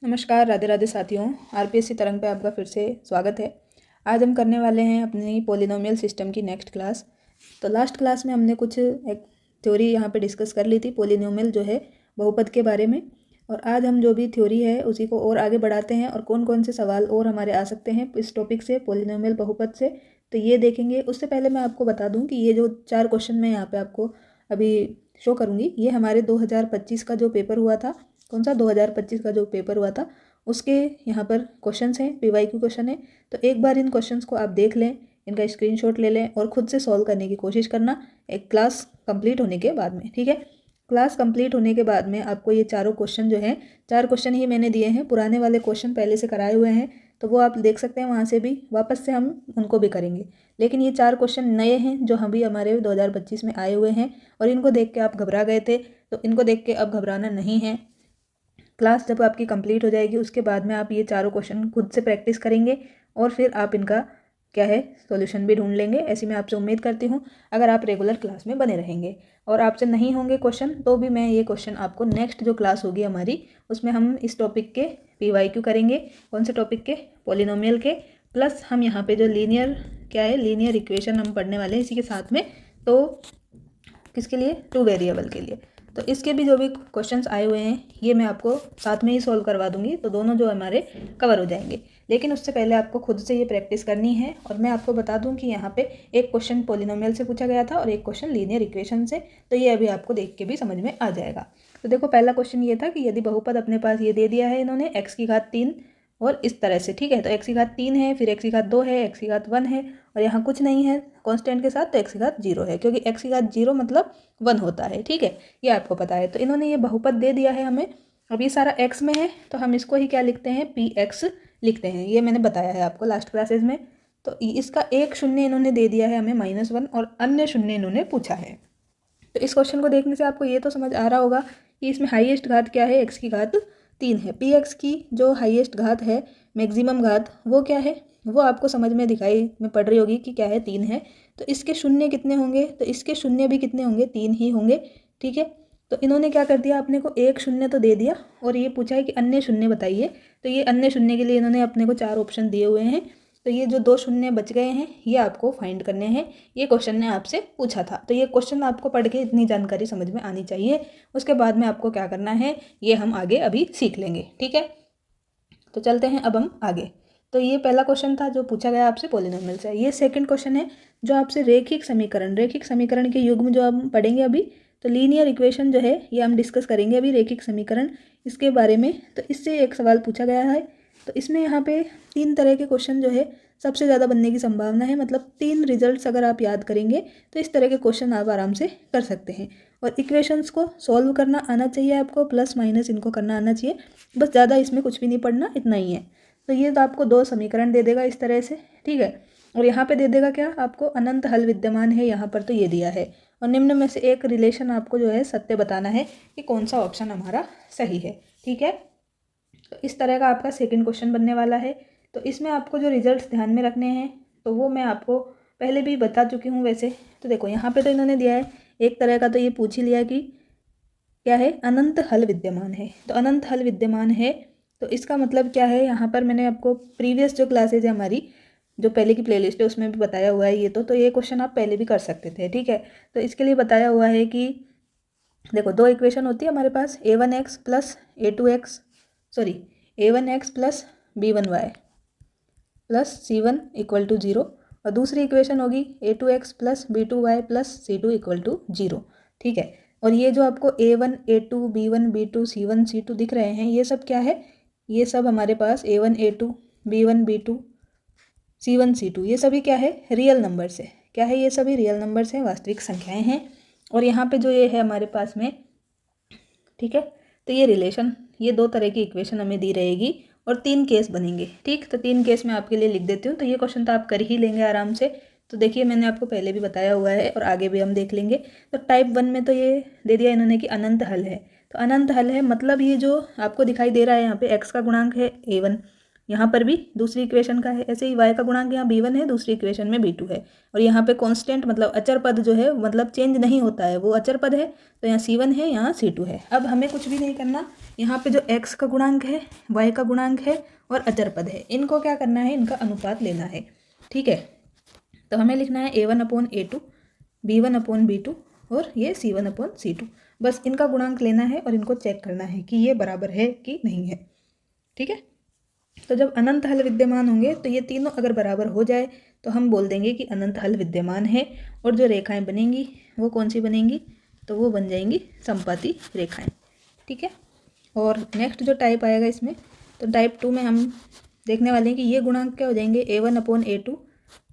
नमस्कार, राधे राधे साथियों। आरपीएससी तरंग पे आपका फिर से स्वागत है। आज हम करने वाले हैं अपनी पोलिनोमियल सिस्टम की नेक्स्ट क्लास। तो लास्ट क्लास में हमने कुछ एक थ्योरी यहाँ पे डिस्कस कर ली थी पोलिनोमियल जो है बहुपद के बारे में। और आज हम जो भी थ्योरी है उसी को और आगे बढ़ाते हैं और कौन कौन से सवाल और हमारे आ सकते हैं इस टॉपिक से, पोलिनोमियल बहुपद से, तो ये देखेंगे। उससे पहले मैं आपको बता दूँ कि ये जो 4 क्वेश्चन मैं यहाँ पर आपको अभी शो करूँगी, ये हमारे 2025 का जो पेपर हुआ था, कौन सा 2025 का जो पेपर हुआ था उसके यहाँ पर क्वेश्चंस हैं, पीवाईक्यू क्वेश्चन है। तो एक बार इन क्वेश्चंस को आप देख लें, इनका स्क्रीनशॉट ले लें और खुद से सॉल्व करने की कोशिश करना एक क्लास कंप्लीट होने के बाद में, ठीक है। क्लास कंप्लीट होने के बाद में आपको ये चारों क्वेश्चन जो हैं, 4 क्वेश्चन ही मैंने दिए हैं, पुराने वाले क्वेश्चन पहले से कराए हुए हैं, तो वो आप देख सकते हैं वहाँ से भी, वापस से हम उनको भी करेंगे। लेकिन ये 4 क्वेश्चन नए हैं जो अभी हमारे 2025 में आए हुए हैं और इनको देख के आप घबरा गए थे, तो इनको देख के अब घबराना नहीं है। क्लास जब आपकी कंप्लीट हो जाएगी उसके बाद में आप ये चारों क्वेश्चन खुद से प्रैक्टिस करेंगे और फिर आप इनका क्या है सॉल्यूशन भी ढूंढ लेंगे, ऐसी मैं आपसे उम्मीद करती हूँ। अगर आप रेगुलर क्लास में बने रहेंगे और आपसे नहीं होंगे क्वेश्चन तो भी मैं ये क्वेश्चन आपको नेक्स्ट जो क्लास होगी हमारी उसमें हम इस टॉपिक के पीवाईक्यू करेंगे। कौन से टॉपिक के? पोलिनोमियल के। प्लस हम यहाँ पे जो लीनियर क्या है, लीनियर इक्वेशन हम पढ़ने वाले हैं इसी के साथ में। तो किसके लिए? 2 वेरिएबल के लिए। तो इसके भी जो भी क्वेश्चंस आए हुए हैं ये मैं आपको साथ में ही सॉल्व करवा दूंगी, तो दोनों जो हमारे कवर हो जाएंगे। लेकिन उससे पहले आपको खुद से ये प्रैक्टिस करनी है। और मैं आपको बता दूं कि यहाँ पे एक क्वेश्चन पोलिनोमियल से पूछा गया था और एक क्वेश्चन लीनियर इक्वेशन से, तो ये अभी आपको देख के भी समझ में आ जाएगा। तो देखो, पहला क्वेश्चन ये था कि यदि बहुपद अपने पास ये दे दिया है इन्होंने x की घात 3 और इस तरह से, ठीक है। तो x की घात 3 है, फिर x की घात 2 है, x की घात 1 है और यहाँ कुछ नहीं है कांस्टेंट के साथ, तो x की घात 0 है, क्योंकि x की घात 0 मतलब 1 होता है, ठीक है। ये आपको पता है। तो इन्होंने ये बहुपद दे दिया है हमें। अब ये सारा x में है तो हम इसको ही क्या लिखते हैं, px लिखते हैं। ये मैंने बताया है आपको लास्ट क्लासेज में। तो इसका एक शून्य इन्होंने दे दिया है हमें -1 और अन्य शून्य इन्होंने पूछा है। तो इस क्वेश्चन को देखने से आपको ये तो समझ आ रहा होगा कि इसमें हाईएस्ट घात क्या है, x की घात 3 है। px की जो हाईएस्ट घात है, मैक्सिमम घात, वो क्या है, वो आपको समझ में दिखाई में पड़ रही होगी कि क्या है, 3 है। तो इसके शून्य कितने होंगे? तो इसके शून्य भी कितने होंगे? 3 ही होंगे, ठीक है। तो इन्होंने क्या कर दिया, अपने को एक शून्य तो दे दिया और ये पूछा है कि अन्य शून्य बताइए। तो ये अन्य शून्य के लिए इन्होंने अपने को 4 ऑप्शन दिए हुए हैं। तो ये जो 2 शून्य बच गए हैं ये आपको फाइंड करने हैं। ये क्वेश्चन ने आपसे पूछा था, तो ये क्वेश्चन आपको पढ़ के इतनी जानकारी समझ में आनी चाहिए। उसके बाद में आपको क्या करना है ये हम आगे अभी सीख लेंगे, ठीक है। तो चलते हैं अब हम आगे। तो ये पहला क्वेश्चन था जो पूछा गया आपसे पोलिनोमियल से। ये सेकंड क्वेश्चन है जो आपसे रेखिक समीकरण के युग्म जो हम पढ़ेंगे अभी। तो लीनियर इक्वेशन जो है ये हम डिस्कस करेंगे अभी, रेखिक समीकरण इसके बारे में। तो इससे एक सवाल पूछा गया है। तो इसमें यहाँ पे 3 तरह के क्वेश्चन जो है सबसे ज़्यादा बनने की संभावना है, मतलब 3 रिजल्ट्स अगर आप याद करेंगे तो इस तरह के क्वेश्चन आप आराम से कर सकते हैं। और इक्वेशंस को सॉल्व करना आना चाहिए आपको, प्लस माइनस इनको करना आना चाहिए, बस ज़्यादा इसमें कुछ भी नहीं पढ़ना, इतना ही है। तो ये तो आपको 2 समीकरण दे देगा इस तरह से, ठीक है। और यहाँ पे दे देगा क्या आपको, अनंत हल विद्यमान है यहाँ पर, तो ये दिया है। और निम्न में से एक रिलेशन आपको जो है सत्य बताना है कि कौन सा ऑप्शन हमारा सही है, ठीक है। तो इस तरह का आपका सेकंड क्वेश्चन बनने वाला है। तो इसमें आपको जो रिजल्ट्स ध्यान में रखने हैं तो वो मैं आपको पहले भी बता चुकी हूँ वैसे। तो देखो यहाँ पे तो इन्होंने दिया है एक तरह का, तो ये पूछ ही लिया कि क्या है, अनंत हल विद्यमान है। तो अनंत हल विद्यमान है तो इसका मतलब क्या है, यहाँ पर मैंने आपको प्रीवियस जो क्लासेज है हमारी, जो पहले की प्लेलिस्ट है उसमें भी बताया हुआ है ये। तो ये क्वेश्चन आप पहले भी कर सकते थे, ठीक है। तो इसके लिए बताया हुआ है कि देखो 2 इक्वेशन होती है हमारे पास, a1x plus a1x plus b1y plus c1 equal to 0, और दूसरी इक्वेशन होगी a2x plus b2y plus c2 equal to 0, ठीक है। और ये जो आपको a1 a2 b1 b2 c1 c2 दिख रहे हैं ये सब क्या है, ये सब हमारे पास a1 a2 b1 b2 c1 c2 ये सभी क्या है, रियल नंबर्स है। क्या है, ये सभी रियल नंबर्स हैं, वास्तविक संख्याएं हैं। और यहाँ पे जो ये है हमारे पास में, ठीक है। तो ये रिलेशन, ये 2 तरह की इक्वेशन हमें दी रहेगी और 3 केस बनेंगे, ठीक। तो 3 केस मैं आपके लिए लिख देती हूँ। तो ये क्वेश्चन तो आप कर ही लेंगे आराम से। तो देखिए मैंने आपको पहले भी बताया हुआ है और आगे भी हम देख लेंगे। तो टाइप 1 में तो ये दे दिया इन्होंने कि अनंत हल है। तो अनंत हल है मतलब ये जो आपको दिखाई दे रहा है यहाँ पे x का गुणांक है a1, यहाँ पर भी दूसरी इक्वेशन का है। ऐसे ही y का गुणांक यहाँ b1 है, दूसरी इक्वेशन में b2 है। और यहाँ पे कांस्टेंट मतलब अचर पद जो है मतलब चेंज नहीं होता है, वो अचर पद है, तो यहाँ c1 है, यहाँ c2 है। अब हमें कुछ भी नहीं करना, यहाँ पे जो x का गुणांक है, y का गुणांक है और अचर पद है, इनको क्या करना है, इनका अनुपात लेना है। ठीक है, तो हमें लिखना है a1/a2, b1/b2 और ये c1/c2। बस इनका गुणांक लेना है और इनको चेक करना है कि ये बराबर है कि नहीं है। ठीक है, तो जब अनंत हल विद्यमान होंगे तो ये तीनों अगर बराबर हो जाए तो हम बोल देंगे कि अनंत हल विद्यमान है। और जो रेखाएं बनेंगी वो कौन सी बनेंगी, तो वो बन जाएंगी समपाती रेखाएं। ठीक है, और नेक्स्ट जो टाइप आएगा इसमें, तो टाइप 2 में हम देखने वाले हैं कि ये गुणांक क्या हो जाएंगे, a1/a2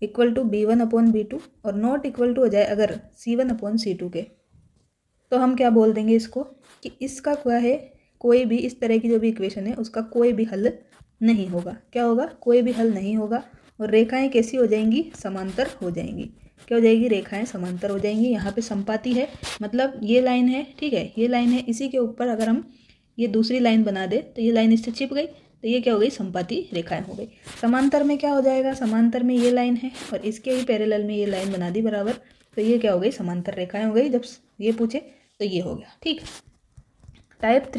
इक्वल टू b1/b2 और नॉट इक्वल टू हो जाए अगर c1/c2 के, तो हम क्या बोल देंगे इसको कि इसका क्या है, कोई भी इस तरह की जो भी इक्वेशन है उसका कोई भी हल नहीं होगा। क्या होगा, कोई भी हल नहीं होगा। और रेखाएं कैसी हो जाएंगी, समांतर हो जाएंगी। क्या हो जाएगी, रेखाएं समांतर हो जाएंगी। यहाँ पे संपाती है, मतलब ये लाइन है, ठीक है, ये लाइन है, इसी के ऊपर अगर हम ये दूसरी लाइन बना दे तो ये लाइन इससे छिप गई, तो ये क्या हो गई, संपाती रेखाएं हो गई। समांतर में क्या हो जाएगा, समांतर में ये लाइन है और इसके ही पैरेलल में ये लाइन बना दी बराबर, तो ये क्या हो गई, समांतर रेखाएं हो गई। जब ये पूछे तो ये हो गया। ठीक, टाइप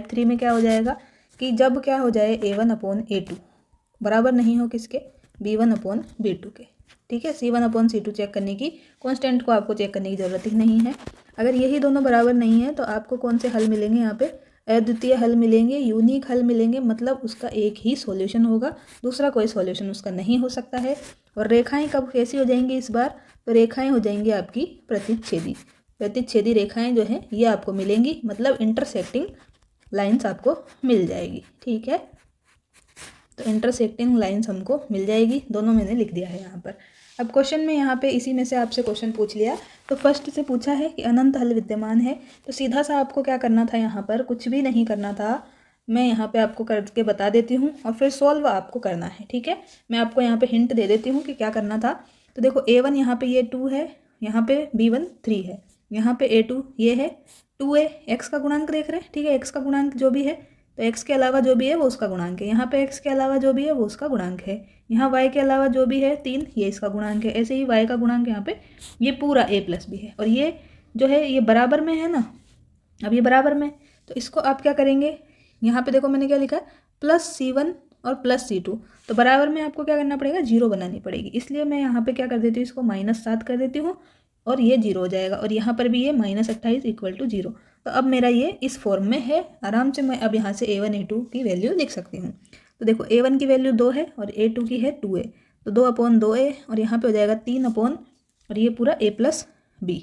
3 में क्या हो जाएगा कि जब क्या हो जाए a1/a2 बराबर नहीं हो किसके, b1/b2 के। ठीक है, c1/c2 चेक करने की, कांस्टेंट को आपको चेक करने की ज़रूरत ही नहीं है। अगर यही दोनों बराबर नहीं है तो आपको कौन से हल मिलेंगे, यहाँ पे अद्वितीय हल मिलेंगे, यूनिक हल मिलेंगे, मतलब उसका एक ही सॉल्यूशन होगा, दूसरा कोई सॉल्यूशन उसका नहीं हो सकता है। और रेखाएं कब कैसी हो जाएंगी इस बार, तो रेखाएं हो जाएंगी आपकी प्रतिच्छेदी रेखाएं जो हैं ये आपको मिलेंगी, मतलब इंटरसेक्टिंग लाइंस आपको मिल जाएगी। ठीक है, तो इंटरसेक्टिंग लाइंस हमको मिल जाएगी, दोनों मैंने लिख दिया है यहाँ पर। अब क्वेश्चन में यहाँ पे इसी में से आपसे क्वेश्चन पूछ लिया, तो फर्स्ट से पूछा है कि अनंत हल विद्यमान है, तो सीधा सा आपको क्या करना था, यहाँ पर कुछ भी नहीं करना था, मैं यहाँ पे आपको करके बता देती हूँ और फिर सॉल्व आपको करना है। ठीक है, मैं आपको यहाँ पे हिंट दे देती हूँ कि क्या करना था। तो देखो a1 यहाँ पे ये 2 है, यहाँ पे b1 3 है, यहाँ पे a2 ये है 2a, x का गुणांक देख रहे हैं। ठीक है, x का गुणांक जो भी है, तो x के अलावा जो भी है वो उसका गुणांक है। यहाँ पे x के अलावा जो भी है वो उसका गुणांक है। यहाँ y के अलावा जो भी है 3, ये इसका गुणांक है। ऐसे ही y का गुणांक यहाँ पे ये पूरा a+b है। और ये जो है ये बराबर में है ना, अब ये बराबर में, तो इसको आप क्या करेंगे, यहाँ पे देखो मैंने क्या लिखा, +c1 और +c2, तो बराबर में आपको क्या करना पड़ेगा, 0 बनानी पड़ेगी। इसलिए मैं यहाँ पे क्या कर देती हूँ, इसको -7 कर देती हूँ और ये 0 हो जाएगा। और यहाँ पर भी ये -28 = 0। तो अब मेरा ये इस फॉर्म में है, आराम से मैं अब यहाँ से a1 a2 की वैल्यू लिख सकती हूँ। तो देखो a1 की वैल्यू 2 है और a2 की है 2a, तो 2/2a और यहाँ पे हो जाएगा 3 और ये पूरा a+b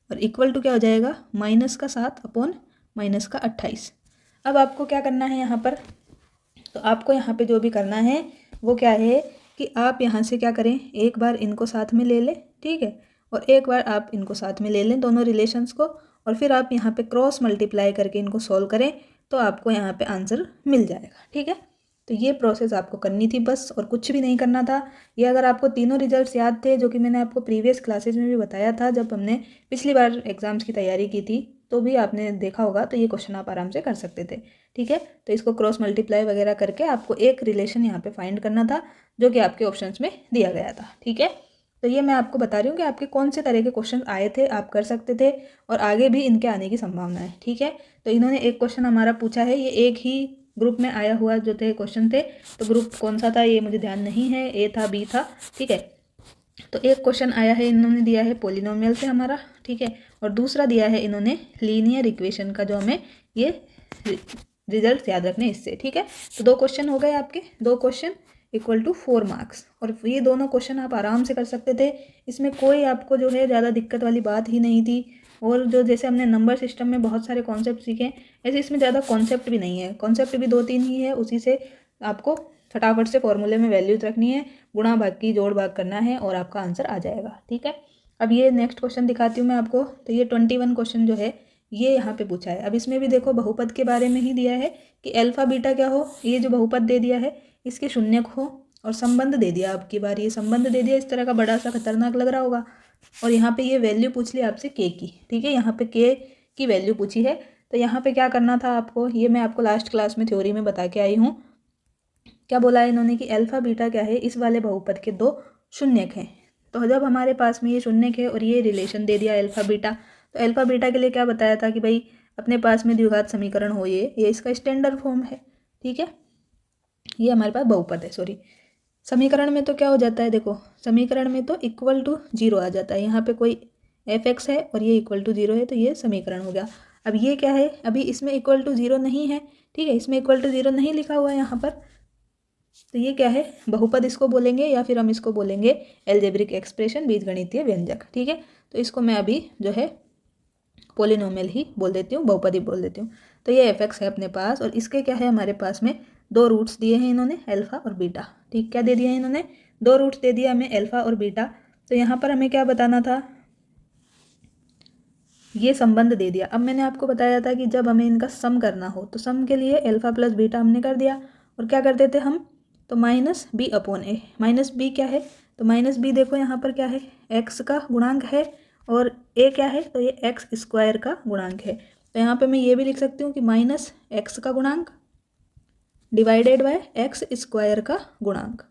और इक्वल टू क्या हो जाएगा, -7/-28। अब आपको क्या करना है यहाँ पर, तो आपको यहाँ पे जो भी करना है वो क्या है कि आप यहाँ से क्या करें, एक बार इनको साथ में ले लें, ठीक है, और एक बार आप इनको साथ में ले लें दोनों रिलेशंस को, और फिर आप यहाँ पे क्रॉस मल्टीप्लाई करके इनको सॉल्व करें तो आपको यहाँ पे आंसर मिल जाएगा। ठीक है, तो ये प्रोसेस आपको करनी थी बस, और कुछ भी नहीं करना था। ये अगर आपको तीनों रिजल्ट्स याद थे, जो कि मैंने आपको प्रीवियस क्लासेज में भी बताया था जब हमने पिछली बार एग्ज़ाम्स की तैयारी की थी, तो भी आपने देखा होगा, तो ये क्वेश्चन आप आराम से कर सकते थे। ठीक है, तो इसको क्रॉस मल्टीप्लाई वगैरह करके आपको एक रिलेशन यहाँ पे फाइंड करना था जो कि आपके ऑप्शंस में दिया गया था। ठीक है, तो ये मैं आपको बता रही हूँ कि आपके कौन से तरह के क्वेश्चन आए थे, आप कर सकते थे, और आगे भी इनके आने की संभावना है। ठीक है, तो इन्होंने एक क्वेश्चन हमारा पूछा है, ये एक ही ग्रुप में आया हुआ जो थे क्वेश्चन थे, तो ग्रुप कौन सा था ये मुझे ध्यान नहीं है, ए था बी था। ठीक है, तो एक क्वेश्चन आया है, इन्होंने दिया है पॉलिनोमियल से हमारा, ठीक है, और दूसरा दिया है इन्होंने लीनियर इक्वेशन का, जो हमें ये रिजल्ट याद रखने इससे। ठीक है, तो 2 क्वेश्चन हो गए आपके, 2 क्वेश्चन = 4 मार्क्स, और ये दोनों क्वेश्चन आप आराम से कर सकते थे, इसमें कोई आपको जो है ज़्यादा दिक्कत वाली बात ही नहीं थी। और जो जैसे हमने नंबर सिस्टम में बहुत सारे कॉन्सेप्ट सीखे, ऐसे इसमें ज़्यादा कॉन्सेप्ट भी नहीं है, कॉन्सेप्ट भी 2-3 ही है, उसी से आपको फटाफट से फॉर्मूले में वैल्यूज रखनी है, गुणा भाग की जोड़ भाग करना है और आपका आंसर आ जाएगा। ठीक है, अब ये नेक्स्ट क्वेश्चन दिखाती हूँ मैं आपको, तो ये 21 क्वेश्चन जो है ये यहाँ पे पूछा है। अब इसमें भी देखो बहुपद के बारे में ही दिया है कि अल्फा बीटा क्या हो, ये जो बहुपद दे दिया है इसके शून्यक हो, और संबंध दे दिया, अब की बार ये संबंध दे दिया, इस तरह का बड़ा सा खतरनाक लग रहा होगा, और यहाँ पे ये वैल्यू पूछ ली आपसे के की। ठीक है, यहाँ पे के की वैल्यू पूछी है, तो यहाँ पे क्या करना था आपको, ये मैं आपको लास्ट क्लास में थ्योरी में बता के आई हूँ क्या बोला है इन्होंने कि अल्फा बीटा क्या है, इस वाले बहुपद के दो शून्यक हैं। तो जब हमारे पास में ये शून्यक है और ये रिलेशन दे दिया अल्फा बीटा, तो अल्फा बीटा के लिए क्या बताया था कि भाई अपने पास में द्विघात समीकरण हो ये इसका स्टैंडर्ड फॉर्म है। ठीक है, ये हमारे पास बहुपद है। सॉरी, समीकरण में तो क्या हो जाता है, देखो समीकरण में तो इक्वल टू जीरो आ जाता है। यहाँ पे कोई एफ एक्स है और ये इक्वल टू जीरो है, तो ये समीकरण हो गया। अब ये क्या है, अभी इसमें इक्वल टू जीरो नहीं है। ठीक है, इसमें इक्वल टू जीरो नहीं लिखा हुआ है यहाँ पर, तो ये क्या है, बहुपद इसको बोलेंगे या फिर हम इसको बोलेंगे एल्जेब्रिक एक्सप्रेशन, बीजगणितीय व्यंजक। ठीक है, तो इसको मैं अभी जो है पोलिनोमियल ही बोल देती हूँ, बहुपद ही बोल देती हूँ। तो ये एफ एक्स है अपने पास और इसके क्या है हमारे पास में दो रूट्स दिए हैं इन्होंने, अल्फा और बीटा। ठीक, क्या दे दिया है इन्होंने, दो रूट्स दे दिया हमें अल्फा और बीटा। तो यहाँ पर हमें क्या बताना था, ये संबंध दे दिया। अब मैंने आपको बताया था कि जब हमें इनका सम करना हो तो सम के लिए अल्फा प्लस बीटा हमने कर दिया और क्या करते थे हम, तो माइनस बी अपॉन ए। माइनस बी क्या है, तो माइनस बी देखो यहाँ पर क्या है, एक्स का गुणांक है और ए क्या है, तो ये एक्स स्क्वायर का गुणांक है। तो यहाँ पे मैं ये भी लिख सकती हूँ कि माइनस एक्स का गुणांक डिवाइडेड बाय एक्स स्क्वायर का गुणांक।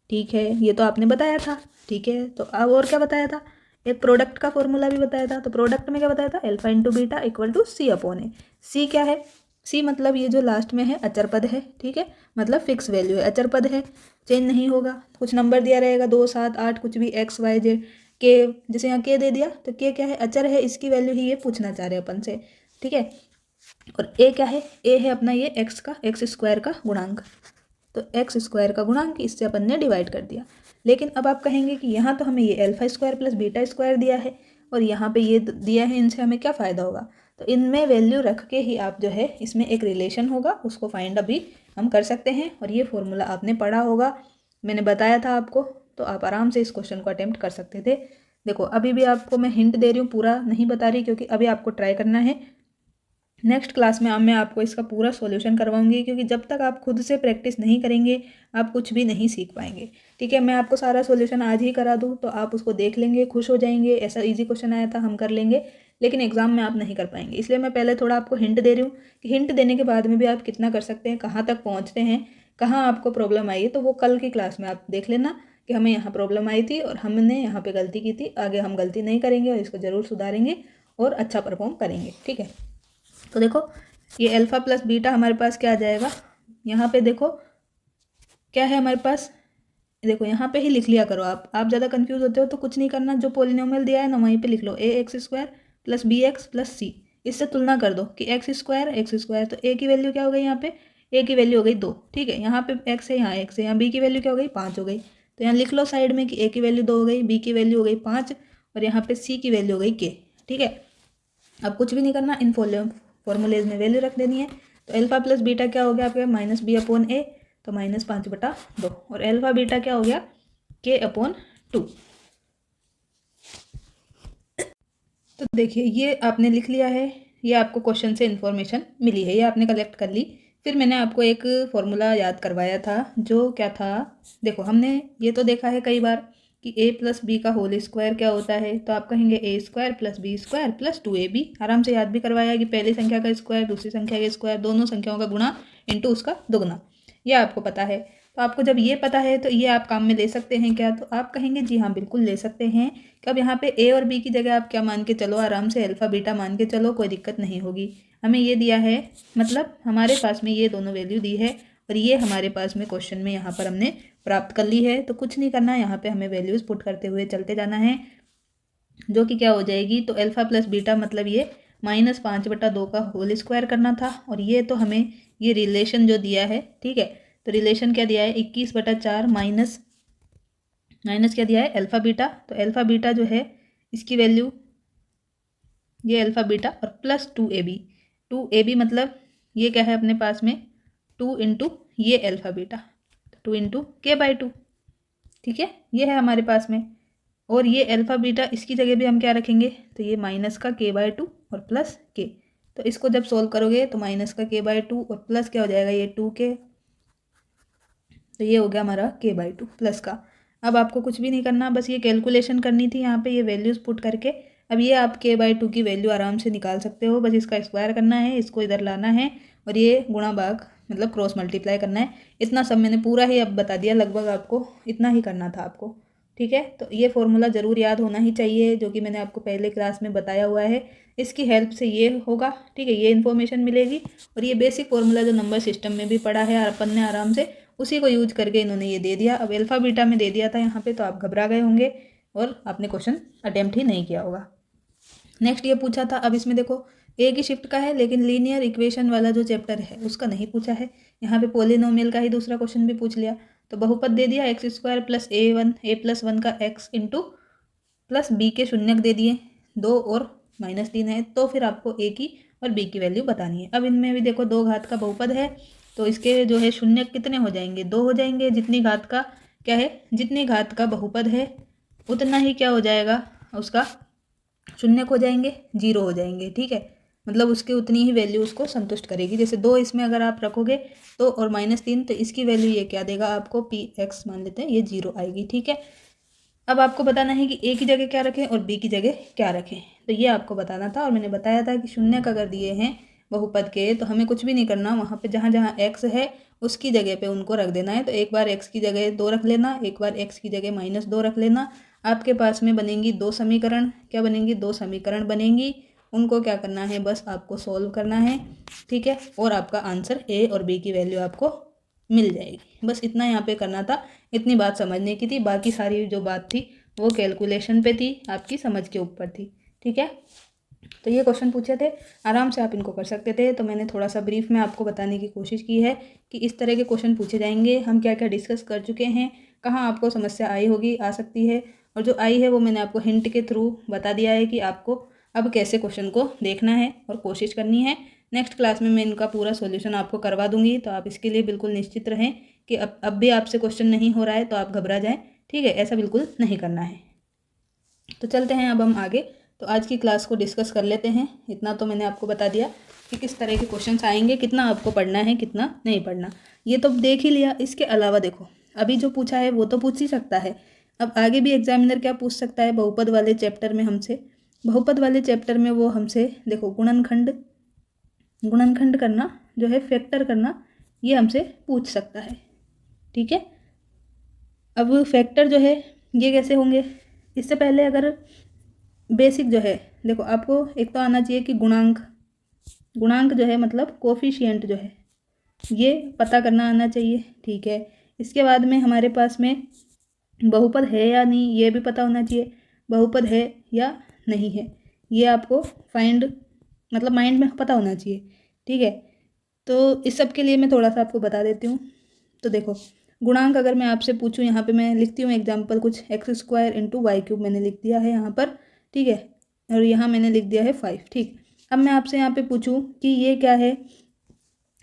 ठीक है, ये तो आपने बताया था। ठीक है, तो अब और क्या बताया था, एक प्रोडक्ट का फॉर्मूला भी बताया था। तो प्रोडक्ट में क्या बताया था, alpha into beta equal to C upon A. C क्या है, सी मतलब ये जो लास्ट में है अचर पद है। ठीक है, मतलब फिक्स वैल्यू है, अचर पद है, चेंज नहीं होगा। कुछ नंबर दिया रहेगा 2 7 8 कुछ भी, एक्स वाई जेड के, जैसे यहाँ के दे दिया तो के क्या है, अचर है, इसकी वैल्यू ही ये पूछना चाह रहे हैं अपन से। ठीक है, और ए क्या है, ए है अपना ये एक्स का, एक्स स्क्वायर का गुणांक। तो एक्स स्क्वायर का गुणांक इससे अपन ने डिवाइड कर दिया। लेकिन अब आप कहेंगे कि यहाँ तो हमें ये alpha square plus beta square दिया है और यहाँ पे ये दिया है, इनसे हमें क्या फ़ायदा होगा। तो इनमें वैल्यू रख के ही आप जो है इसमें एक रिलेशन होगा उसको फाइंड अभी हम कर सकते हैं। और ये फॉर्मूला आपने पढ़ा होगा, मैंने बताया था आपको, तो आप आराम से इस क्वेश्चन को अटेम्प्ट कर सकते थे। देखो अभी भी आपको मैं हिंट दे रही हूँ, पूरा नहीं बता रही, क्योंकि अभी आपको ट्राई करना है। नेक्स्ट क्लास में मैं आपको इसका पूरा सॉल्यूशन करवाऊंगी, क्योंकि जब तक आप खुद से प्रैक्टिस नहीं करेंगे आप कुछ भी नहीं सीख पाएंगे। ठीक है, मैं आपको सारा सॉल्यूशन आज ही करा दूँ तो आप उसको देख लेंगे, खुश हो जाएंगे, ऐसा इजी क्वेश्चन आया था हम कर लेंगे, लेकिन एग्जाम में आप नहीं कर पाएंगे। इसलिए मैं पहले थोड़ा आपको हिंट दे रही हूँ कि हिंट देने के बाद में भी आप कितना कर सकते हैं, कहाँ तक पहुँचते हैं, कहाँ आपको प्रॉब्लम आई है। तो वो कल की क्लास में आप देख लेना कि हमें यहाँ प्रॉब्लम आई थी और हमने यहाँ पर गलती की थी। आगे हम गलती नहीं करेंगे और इसको ज़रूर सुधारेंगे और अच्छा परफॉर्म करेंगे। ठीक है, तो देखो ये अल्फा प्लस बीटा हमारे पास क्या आ जाएगा, यहाँ पे देखो क्या है हमारे पास, देखो यहाँ पे ही लिख लिया करो। आप ज़्यादा कंफ्यूज होते हो तो कुछ नहीं करना, जो पोलिनोमियल दिया है ना वहीं पे लिख लो, A X square plus B X plus C. इससे तुलना कर दो कि एक्स स्क्वायर, तो ए की वैल्यू क्या हो गई, यहाँ पे ए की वैल्यू हो गई 2। ठीक है, यहाँ पे एक्स है, यहाँ एक्स है, यहाँ बी की वैल्यू क्या हो गई 5 हो गई। तो यहाँ लिख लो साइड में कि ए की वैल्यू 2 हो गई, बी की वैल्यू हो गई 5 और यहाँ पे सी की वैल्यू हो गई के। ठीक है, अब कुछ भी नहीं करना, इन फॉर्मूलेज में वैल्यू रख देनी है। तो अल्फा प्लस बीटा क्या हो गया आपके, माइनस बी अपॉन ए, तो माइनस 5/2, और अल्फा बीटा क्या हो गया, के अपॉन 2। तो देखिए ये आपने लिख लिया है, ये आपको क्वेश्चन से इन्फॉर्मेशन मिली है, ये आपने कलेक्ट कर ली। फिर मैंने आपको एक फॉर्मूला याद करवाया था, जो क्या था, देखो हमने ये तो देखा है कई बार कि a प्लस बी का होल स्क्वायर क्या होता है, तो आप कहेंगे A square plus B square plus 2ab। आराम से याद भी करवाया कि पहली संख्या का स्क्वायर दूसरी संख्या का स्क्वायर, दोनों संख्याओं का गुणा इंटू उसका दुगना, ये आपको पता है। तो आपको जब ये पता है तो ये आप काम में ले सकते हैं क्या, तो आप कहेंगे जी हाँ बिल्कुल ले सकते हैं। कि अब यहाँ पे ए और बी की जगह आप क्या मान के चलो, आराम से अल्फा बीटा मान के चलो, कोई दिक्कत नहीं होगी। हमें ये दिया है, मतलब हमारे पास में ये दोनों वैल्यू दी है और ये हमारे पास में क्वेश्चन में यहाँ पर हमने प्राप्त कर ली है। तो कुछ नहीं करना, यहाँ पे हमें वैल्यूज़ पुट करते हुए चलते जाना है, जो कि क्या हो जाएगी, तो अल्फा प्लस बीटा मतलब ये -5/2 का होल स्क्वायर करना था। और ये तो हमें ये रिलेशन जो दिया है, ठीक है, तो रिलेशन क्या दिया है, 21/4 माइनस क्या दिया है, अल्फा बीटा। तो अल्फा बीटा जो है इसकी वैल्यू, ये अल्फा बीटा और प्लस 2ab मतलब ये क्या है अपने पास में 2 इंटू ये अल्फा बीटा, 2 इंटू k/2। ठीक है, ये है हमारे पास में। और ये अल्फा बीटा इसकी जगह भी हम क्या रखेंगे, तो ये माइनस का k/2 और प्लस k। तो इसको जब सोल्व करोगे तो माइनस का k/2 और प्लस क्या हो जाएगा, ये 2k, तो ये हो गया हमारा k/2 प्लस का। अब आपको कुछ भी नहीं करना, बस ये कैलकुलेशन करनी थी यहाँ पे ये वैल्यूज़ पुट करके। अब ये आप k/2 की वैल्यू आराम से निकाल सकते हो, बस इसका स्क्वायर करना है, इसको इधर लाना है और ये गुणा भाग मतलब क्रॉस मल्टीप्लाई करना है। इतना सब मैंने पूरा ही अब बता दिया, लगभग आपको इतना ही करना था आपको, ठीक है। तो ये फॉर्मूला ज़रूर याद होना ही चाहिए, जो कि मैंने आपको पहले क्लास में बताया हुआ है। इसकी हेल्प से ये होगा, ठीक है, ये इन्फॉर्मेशन मिलेगी। और ये बेसिक फॉर्मूला जो नंबर सिस्टम में भी पढ़ा है अपन ने आराम से, उसी को यूज करके इन्होंने ये दे दिया। अब अल्फा बीटा में दे दिया था यहाँ पे, तो आप घबरा गए होंगे और आपने क्वेश्चन अटेम्प्ट ही नहीं किया होगा। नेक्स्ट ये पूछा था, अब इसमें देखो ए की शिफ्ट का है, लेकिन लीनियर इक्वेशन वाला जो चैप्टर है उसका नहीं पूछा है। यहाँ पे पॉलिनोमियल का ही दूसरा क्वेश्चन भी पूछ लिया। तो बहुपद दे दिया एक्स स्क्वायर प्लस ए+1 का एक्स इंटू प्लस बी के शून्यक दे दिए 2 और -3 है। तो फिर आपको ए की और बी की वैल्यू बतानी है। अब इनमें भी देखो 2 घात का बहुपद है, तो इसके जो है शून्यक कितने हो जाएंगे, 2 हो जाएंगे। जितनी घात का क्या है, जितनी घात का बहुपद है उतना ही क्या हो जाएगा, उसका शून्यक हो जाएंगे, 0 हो जाएंगे, ठीक है। मतलब उसके उतनी ही वैल्यू उसको संतुष्ट करेगी। जैसे 2 इसमें अगर आप रखोगे तो और -3, तो इसकी वैल्यू ये क्या देगा आपको, px मान लेते हैं, ये 0 आएगी, ठीक है। अब आपको बताना है कि ए की जगह क्या रखें और बी की जगह क्या रखें, तो ये आपको बताना था। और मैंने बताया था कि शून्यक अगर दिए हैं बहुपद के, तो हमें कुछ भी नहीं करना, वहाँ पे जहाँ जहाँ x है उसकी जगह पे उनको रख देना है। तो एक बार x की जगह 2 रख लेना, एक बार x की जगह -2 रख लेना। आपके पास में बनेंगी 2 समीकरण, क्या बनेंगी, 2 समीकरण बनेंगी। उनको क्या करना है, बस आपको सॉल्व करना है, ठीक है। और आपका आंसर ए और बी की वैल्यू आपको मिल जाएगी। बस इतना यहाँ पे करना था, इतनी बात समझने की थी। बाकी सारी जो बात थी वो कैलकुलेशन पे थी, आपकी समझ के ऊपर थी, ठीक है। तो ये क्वेश्चन पूछे थे, आराम से आप इनको कर सकते थे। तो मैंने थोड़ा सा ब्रीफ में आपको बताने की कोशिश की है कि इस तरह के क्वेश्चन पूछे जाएंगे, हम क्या क्या डिस्कस कर चुके हैं, कहाँ आपको समस्या आई होगी, आ सकती है। और जो आई है वो मैंने आपको हिंट के थ्रू बता दिया है कि आपको अब कैसे क्वेश्चन को देखना है और कोशिश करनी है। नेक्स्ट क्लास में मैं इनका पूरा सॉल्यूशन आपको करवा दूंगी, तो आप इसके लिए बिल्कुल निश्चित रहें कि अब भी आपसे क्वेश्चन नहीं हो रहा है तो आप घबरा जाएं, ठीक है, ऐसा बिल्कुल नहीं करना है। तो चलते हैं अब हम आगे। तो आज की क्लास को डिस्कस कर लेते हैं। इतना तो मैंने आपको बता दिया कि किस तरह के क्वेश्चंस आएंगे, कितना आपको पढ़ना है, कितना नहीं पढ़ना, ये तो देख ही लिया। इसके अलावा देखो अभी जो पूछा है वो तो पूछ ही सकता है, अब आगे भी एग्जामिनर क्या पूछ सकता है, बहुपद वाले चैप्टर में हमसे, बहुपद वाले चैप्टर में वो हमसे देखो गुणनखंड करना जो है, फैक्टर करना, ये हमसे पूछ सकता है, ठीक है। अब फैक्टर जो है ये कैसे होंगे, इससे पहले अगर बेसिक जो है देखो, आपको एक तो आना चाहिए कि गुणांक जो है मतलब कोफिशिएंट जो है ये पता करना आना चाहिए, ठीक है। इसके बाद में हमारे पास में बहुपद है या नहीं ये भी पता होना चाहिए, बहुपद है या नहीं है ये आपको मतलब माइंड में पता होना चाहिए, ठीक है। तो इस सब के लिए मैं थोड़ा सा आपको बता देती हूँ। तो देखो गुणांक अगर मैं आपसे पूछूं, यहाँ पे मैं लिखती हूँ एग्जांपल कुछ, x² × y³ मैंने लिख दिया है यहाँ पर, ठीक है। और यहाँ मैंने लिख दिया है 5, ठीक। अब मैं आपसे यहाँ पे पूछूं कि ये क्या है,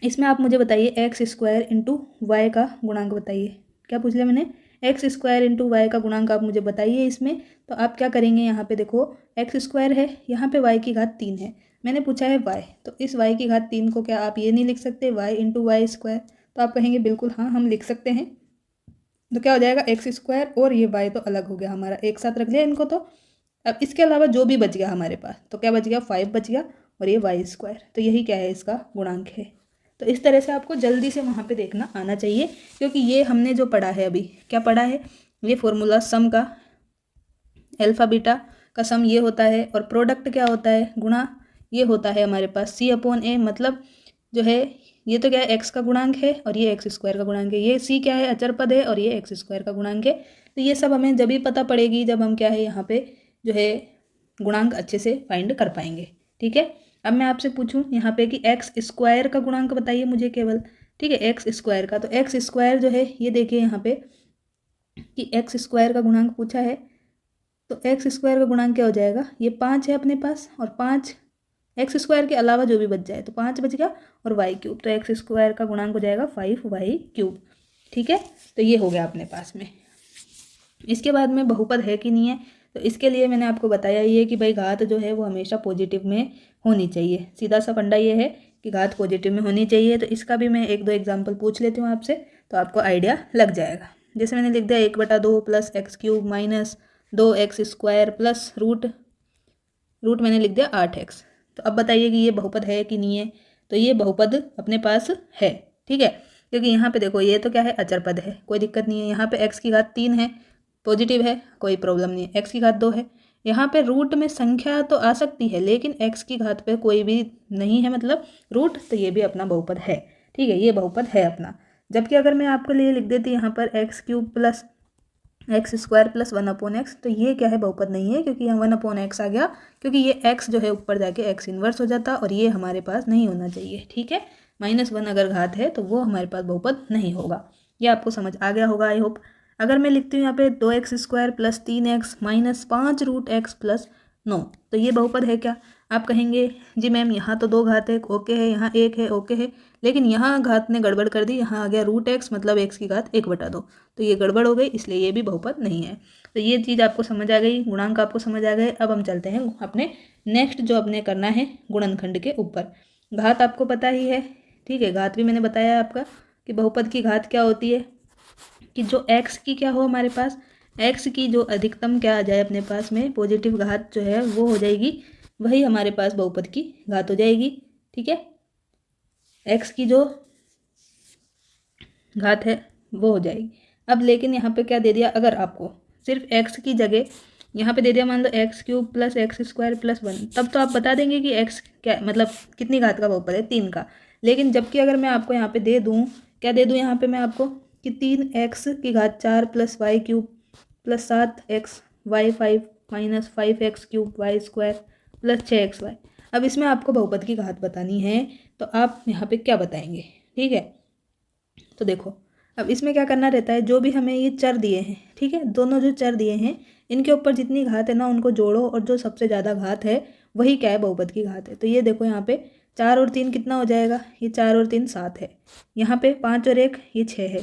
इसमें आप मुझे बताइए x² × y का गुणांक बताइए। क्या पूछ लिया मैंने, x² × y का गुणांक आप मुझे बताइए इसमें। तो आप क्या करेंगे, यहाँ पे देखो x² है, यहाँ पे y की घात 3 है, मैंने पूछा है y, तो इस y की घात 3 को क्या आप ये नहीं लिख सकते y × y², तो आप कहेंगे बिल्कुल हाँ हम लिख सकते हैं। तो क्या हो जाएगा, x² और ये y तो अलग हो गया हमारा, एक साथ रख लिया इनको। तो अब इसके अलावा जो भी बच गया हमारे पास, तो क्या बच गया, 5 बच गया, और ये y², तो यही क्या है, इसका गुणांक है। तो इस तरह से आपको जल्दी से वहाँ पे देखना आना चाहिए, क्योंकि ये हमने जो पढ़ा है अभी, क्या पढ़ा है, ये फॉर्मूला सम का, अल्फा बीटा का सम ये होता है, और प्रोडक्ट क्या होता है, गुणा, ये होता है हमारे पास c/a, मतलब जो है ये तो क्या है, x का गुणांक है और ये x² का गुणांक है, ये c क्या है, अचर पद है, और ये x² का गुणांक है। तो ये सब हमें जब भी पता पड़ेगी जब हम क्या है यहाँ पे जो है गुणांक अच्छे से फाइंड कर पाएंगे, ठीक है। अब मैं आपसे पूछूं यहाँ पे कि x² का गुणांक बताइए मुझे केवल, ठीक है, x² का। तो x² जो है ये देखिए यहाँ पे कि x² का गुणांक पूछा है, तो x² का गुणांक क्या हो जाएगा, ये 5 है अपने पास, और 5 x² के अलावा जो भी बच जाए, तो 5 बच गया, और y³, तो x² का गुणांक हो जाएगा 5y³, ठीक है। तो ये हो गया अपने पास में। इसके बाद में बहुपद है कि नहीं है, तो इसके लिए मैंने आपको बताया ही है कि भाई घात जो है वो हमेशा पॉजिटिव में होनी चाहिए, सीधा सा फंडा ये है कि घात पॉजिटिव में होनी चाहिए। तो इसका भी मैं 1-2 एग्जाम्पल पूछ लेती हूँ आपसे, तो आपको आइडिया लग जाएगा। जैसे मैंने लिख दिया 1/2 + x³ - 2x² प्लस रूट मैंने लिख दिया 8x। तो अब बताइए कि ये बहुपद है कि नहीं है, तो ये बहुपद अपने पास है, ठीक है, क्योंकि यहाँ पे देखो ये तो क्या है, अचर पद है, कोई दिक्कत नहीं है। यहाँ पे x की घात 3 है, पॉजिटिव है, कोई प्रॉब्लम नहीं है। x की घात 2 है, यहाँ पे रूट में संख्या तो आ सकती है लेकिन x की घात पे कोई भी नहीं है, मतलब रूट, तो ये भी अपना बहुपद है। ठीक है, ये बहुपद है अपना। जबकि अगर मैं आपके लिए लिख देती यहाँ पर x cube plus x square plus 1/x, तो ये क्या है, बहुपद नहीं है, क्योंकि यहाँ 1/x आ गया, क्योंकि ये x जो है ऊपर जाके x इन्वर्स हो जाता और ये हमारे पास नहीं होना चाहिए। ठीक है, -1 अगर घात है तो वो हमारे पास बहुपद नहीं होगा। ये आपको समझ आ गया होगा, आई होप। अगर मैं लिखती हूँ यहाँ पे 2x² plus 3x minus 5√x plus 9, तो ये बहुपद है क्या? आप कहेंगे जी मैम यहाँ तो 2 घात है, ओके है, यहाँ 1 है, ओके है, लेकिन यहाँ घात ने गड़बड़ कर दी, यहाँ आ गया √x, मतलब x की घात 1/2, तो ये गड़बड़ हो गई, इसलिए ये भी बहुपद नहीं है। तो ये चीज़ आपको समझ आ गई, गुणांक आपको समझ आ गए। अब हम चलते हैं अपने नेक्स्ट जो अपने करना है गुणनखंड के ऊपर। घात आपको पता ही है, ठीक है, घात भी मैंने बताया आपका कि बहुपद की घात क्या होती है, कि जो x की क्या हो हमारे पास, x की जो अधिकतम क्या आ जाए अपने पास में, पॉजिटिव घात जो है वो हो जाएगी, वही हमारे पास बहुपद की घात हो जाएगी। ठीक है, x की जो घात है वो हो जाएगी। अब लेकिन यहाँ पे क्या दे दिया, अगर आपको सिर्फ x की जगह यहाँ पे दे दिया मान लो x³ प्लस x² प्लस 1, तब तो आप बता देंगे कि x क्या मतलब कितनी घात का बहुपद है, 3 का। लेकिन जबकि अगर मैं आपको यहाँ पे दे दूँ, क्या दे दूँ यहाँ पे मैं आपको, कि 3x की घात 4 plus y³ plus 7x y5 minus 5x³ y² plus 6xy। अब इसमें आपको बहुपद की घात बतानी है, तो आप यहाँ पे क्या बताएंगे? ठीक है, तो देखो अब इसमें क्या करना रहता है, जो भी हमें ये चर दिए हैं, ठीक है, दोनों जो चर दिए हैं इनके ऊपर जितनी घात है ना उनको जोड़ो, और जो सबसे ज़्यादा घात है वही क्या है, बहुपद की घात है। तो ये देखो यहाँ पे 4 और 3 कितना हो जाएगा, ये 4 और 3 7 है, यहाँ पे 5 और 1 ये 6 है,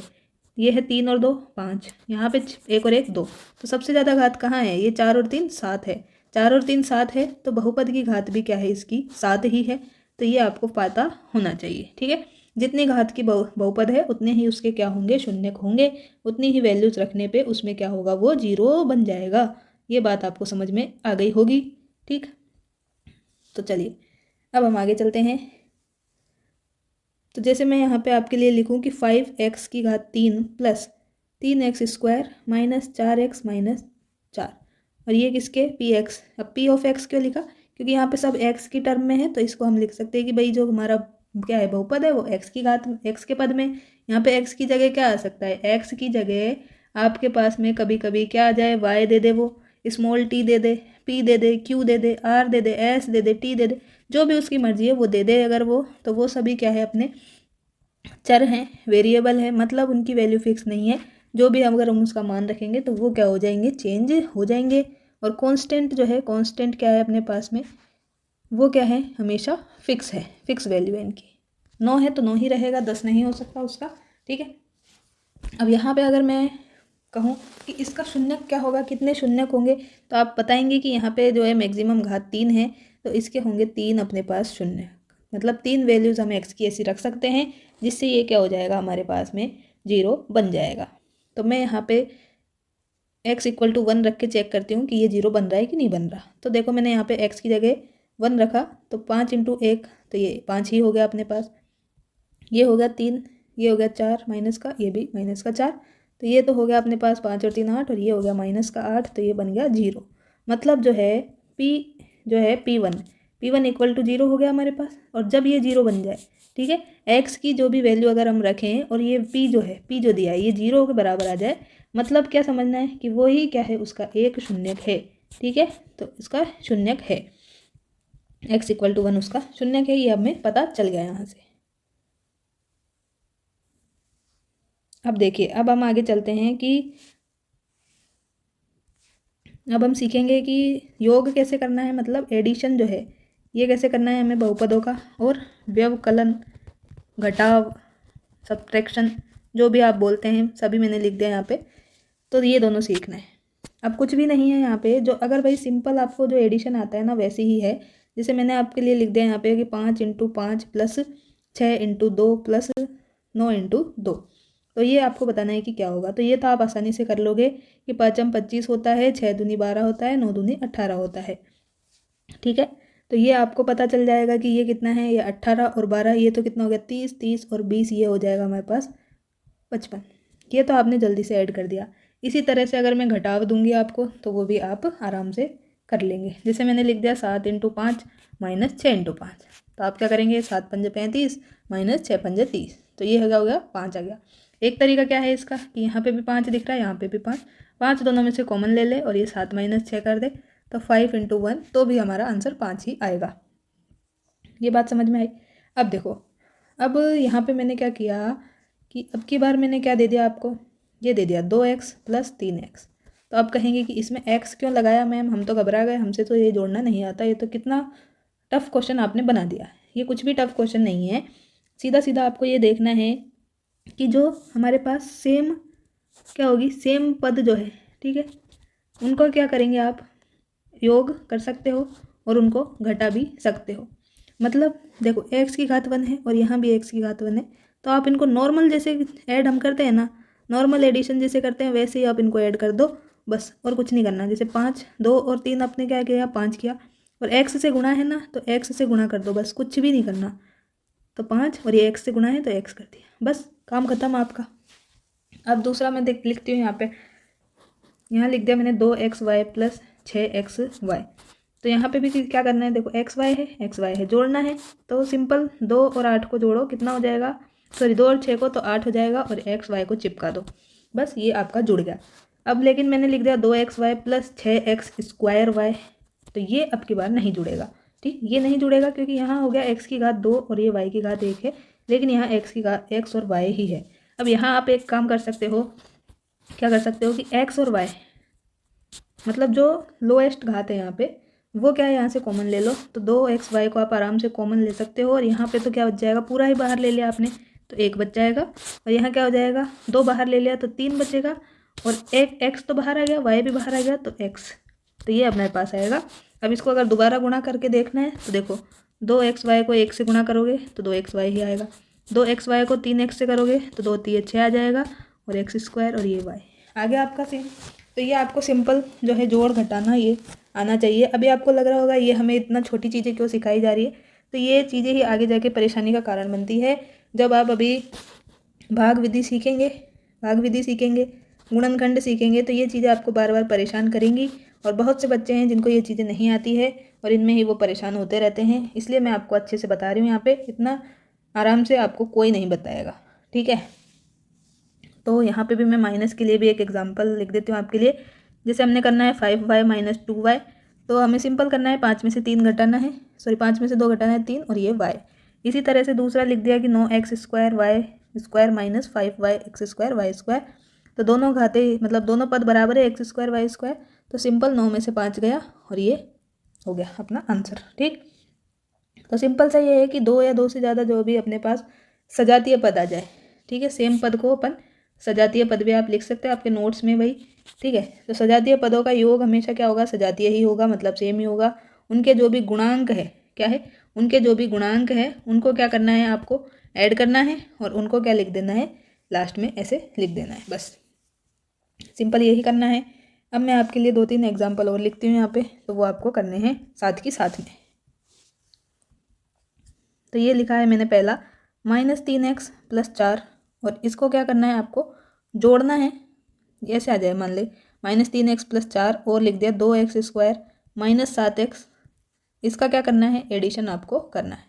ये है 3 और 2 5, यहाँ पे 1 और 1 2, तो सबसे ज़्यादा घात कहाँ है, ये 4 और 3 7 है, 4 और 3 7 है, तो बहुपद की घात भी क्या है इसकी 7 ही है। तो ये आपको पता होना चाहिए। ठीक है, जितनी घात की बहुपद है उतने ही उसके क्या होंगे, शून्यक होंगे, उतनी ही वैल्यूज रखने पे उसमें क्या होगा, वो 0 बन जाएगा। ये बात आपको समझ में आ गई होगी। ठीक, तो चलिए अब हम आगे चलते हैं। तो जैसे मैं यहाँ पे आपके लिए लिखूँ कि 5x की घात 3 plus 3x² minus 4x minus 4, और ये किसके, px। अब p ऑफ x क्यों लिखा, क्योंकि यहाँ पे सब x की टर्म में है, तो इसको हम लिख सकते हैं कि भाई जो हमारा क्या है बहुपद है वो x की घात x के पद में। यहाँ पे x की जगह क्या आ सकता है, x की जगह आपके पास में कभी कभी क्या आ जाए, y दे दे, वो स्मॉल t दे दे, p दे दे, q दे दे, r दे दे, s दे दे, t दे दे, जो भी उसकी मर्जी है वो दे दे अगर वो, तो वो सभी क्या है, अपने चर हैं, वेरिएबल है, मतलब उनकी वैल्यू फिक्स नहीं है, जो भी अगर हम उसका मान रखेंगे तो वो क्या हो जाएंगे, चेंज हो जाएंगे। और कांस्टेंट जो है, कांस्टेंट क्या है अपने पास में, वो क्या है, हमेशा फिक्स है, फिक्स वैल्यू है इनकी। 9 है तो 9 ही रहेगा, 10 नहीं हो सकता उसका। ठीक है, अब यहाँ पे अगर मैं कहूँ कि इसका शून्यक क्या होगा, कितने शून्यक होंगे, तो आप बताएंगे कि यहाँ पे जो है मैक्सिमम घात 3 है, तो इसके होंगे 3 अपने पास शून्य, मतलब 3 वैल्यूज़ हम x की ऐसी रख सकते हैं जिससे ये क्या हो जाएगा, हमारे पास में 0 बन जाएगा। तो मैं यहाँ पे x = 1 रख के चेक करती हूँ कि ये 0 बन रहा है कि नहीं बन रहा। तो देखो मैंने यहाँ पे x की जगह 1 रखा, तो 5 × 1, तो ये 5 ही हो गया अपने पास, ये हो गया 3, ये हो गया 4 माइनस का, ये भी माइनस का 4, तो ये तो हो गया अपने पास 5 और 3 8, और ये हो गया माइनस का 8, तो ये बन गया 0। मतलब जो है p जो है p1 = 0 हो गया हमारे पास। और जब ये 0 बन जाए, ठीक है, x की जो भी वैल्यू अगर हम रखें और ये p जो है, p जो दिया है ये 0 के बराबर आ जाए, मतलब क्या समझना है कि वो ही क्या है, उसका एक शून्यक है। ठीक है, तो इसका शून्यक है, x = 1 उसका शून्यक है, ये हमें पता चल गया यहाँ से। अब देखिए, अब हम आगे चलते हैं कि अब हम सीखेंगे कि योग कैसे करना है, मतलब एडिशन जो है ये कैसे करना है हमें बहुपदों का, और व्यवकलन, घटाव, सब्ट्रैक्शन, जो भी आप बोलते हैं सभी मैंने लिख दिया यहाँ पे। तो ये दोनों सीखना है। अब कुछ भी नहीं है यहाँ पे, जो अगर भाई सिंपल आपको जो एडिशन आता है ना वैसे ही है, जैसे मैंने आपके लिए लिख दिया यहाँ पे कि 5 × 5 प्लस 6 × 2 प्लस 9 × 2, तो ये आपको बताना है कि क्या होगा। तो ये तो आप आसानी से कर लोगे कि 5 × 25 होता है, 6 दूनी 12 होता है, 9 दूनी 18 होता है। ठीक है, तो ये आपको पता चल जाएगा कि ये कितना है, ये 18 और 12, ये तो कितना हो गया 30, 30 और 20, ये हो जाएगा हमारे पास 55। ये तो आपने जल्दी से ऐड कर दिया। इसी तरह से अगर मैं घटाव दूंगी आपको तो वो भी आप आराम से कर लेंगे। जैसे मैंने लिख दिया 7 × 5 - 6 × 5, तो आप क्या करेंगे 7 × 5 = 35 - 6 × 5 = 30, तो ये हो गया 5 आ गया। एक तरीका क्या है इसका कि यहाँ पे भी 5 दिख रहा है, यहाँ पे भी 5, 5 दोनों में से कॉमन ले ले और ये 7 - 6 कर दे, तो 5 × 1, तो भी हमारा आंसर 5 ही आएगा। ये बात समझ में आई। अब देखो, अब यहाँ पे मैंने क्या किया कि अब की बार मैंने क्या दे दिया आपको, ये दे दिया 2x + 3x। तो आप कहेंगे कि इसमें x क्यों लगाया मैम, हम तो घबरा गए, हमसे तो ये जोड़ना नहीं आता, ये तो कितना टफ क्वेश्चन आपने बना दिया। ये कुछ भी टफ क्वेश्चन नहीं है, सीधा सीधा आपको ये देखना है कि जो हमारे पास सेम क्या होगी, सेम पद जो है, ठीक है, उनको क्या करेंगे आप योग कर सकते हो और उनको घटा भी सकते हो। मतलब देखो x की घात 1 है और यहाँ भी x की घात 1 है, तो आप इनको नॉर्मल जैसे ऐड हम करते हैं ना, नॉर्मल एडिशन जैसे करते हैं वैसे ही आप इनको ऐड कर दो बस, और कुछ नहीं करना। जैसे 5, 2 और 3 आपने क्या किया 5 किया, और x से गुणा है ना तो x से गुणा कर दो बस, कुछ भी नहीं करना। तो 5 और ये x से गुणा है तो x कर दिया, बस काम खत्म आपका। अब दूसरा मैं लिखती हूँ यहाँ पे, यहाँ लिख दिया मैंने 2xy + 6xy। तो यहाँ पे भी क्या करना है, देखो xy है जोड़ना है, तो सिंपल 2 और 8 को जोड़ो, कितना हो जाएगा, सॉरी 2 और 6 को, तो 8 हो जाएगा, और xy को चिपका दो, बस ये आपका जुड़ गया। अब लेकिन मैंने लिख दिया 2xy + 6x²y, तो ये अब की बार नहीं जुड़ेगा, ठीक, ये नहीं जुड़ेगा क्योंकि यहाँ हो गया x की घात 2 और ये y की घात 1 है, लेकिन यहाँ x की घात x और y ही है। अब यहाँ आप एक काम कर सकते हो, क्या कर सकते हो कि x और y मतलब जो लोएस्ट घात है यहाँ पे, वो क्या है यहाँ से कॉमन ले लो, तो 2xy को आप आराम से कॉमन ले सकते हो, और यहाँ पे तो क्या बच जाएगा, पूरा ही बाहर ले लिया आपने तो 1 बच जाएगा, और यहाँ क्या हो जाएगा 2 बाहर ले लिया तो 3 बचेगा, और एक x तो बाहर आ गया, y भी बाहर आ गया, तो x, तो ये अपने पास आएगा। अब इसको अगर दोबारा गुणा करके देखना है तो देखो 2xy को 1 से गुणा करोगे तो 2xy ही आएगा, 2xy को 3x से करोगे तो 2 × 3 = 6 आ जाएगा, और x² और ये y आ गया आपका सेम। तो ये आपको सिंपल जो है जोड़ घटाना ये आना चाहिए। अभी आपको लग रहा होगा ये हमें इतना छोटी चीज़ें क्यों सिखाई जा रही है, तो ये चीज़ें ही आगे जाके परेशानी का कारण बनती है। जब आप अभी भाग विधि सीखेंगे, गुणनखंड सीखेंगे, तो ये चीज़ें आपको बार बार परेशान करेंगी, और बहुत से बच्चे हैं जिनको ये चीज़ें नहीं आती है और इनमें ही वो परेशान होते रहते हैं। इसलिए मैं आपको अच्छे से बता रही हूँ, यहाँ पे इतना आराम से आपको कोई नहीं बताएगा, ठीक है। तो यहाँ पे भी मैं माइनस के लिए भी एक एग्जांपल लिख देती हूँ आपके लिए। जैसे हमने करना है 5y - 2y, तो हमें सिंपल करना है 5 में से 3 घटाना है, सॉरी 5 में से 2 घटाना है 3, और ये y। इसी तरह से दूसरा लिख दिया कि 9x² y² - 5y x² y², तो दोनों घाते मतलब दोनों पद बराबर है x² y², तो सिंपल 9 में से 5 गया और ये हो गया अपना आंसर, ठीक। तो सिंपल सा ये है कि 2 या 2 से ज़्यादा जो भी अपने पास सजातीय पद आ जाए, ठीक है, सेम पद को अपन सजातीय पद भी आप लिख सकते हैं आपके नोट्स में भाई, ठीक है। तो सजातीय पदों का योग हमेशा क्या होगा, सजातीय ही होगा, मतलब सेम ही होगा। उनके जो भी गुणांक है, क्या है, उनके जो भी गुणांक है उनको क्या करना है, आपको ऐड करना है, और उनको क्या लिख देना है, लास्ट में ऐसे लिख देना है, बस सिंपल यही करना है। अब मैं आपके लिए 2-3 एग्जाम्पल और लिखती हूँ यहाँ पे, तो वो आपको करने हैं साथ ही साथ में। तो ये लिखा है मैंने पहला -3x + 4, और इसको क्या करना है, आपको जोड़ना है, ऐसे आ जाए, मान ले -3x + 4 और लिख दिया 2x² - 7x, इसका क्या करना है, एडिशन आपको करना है,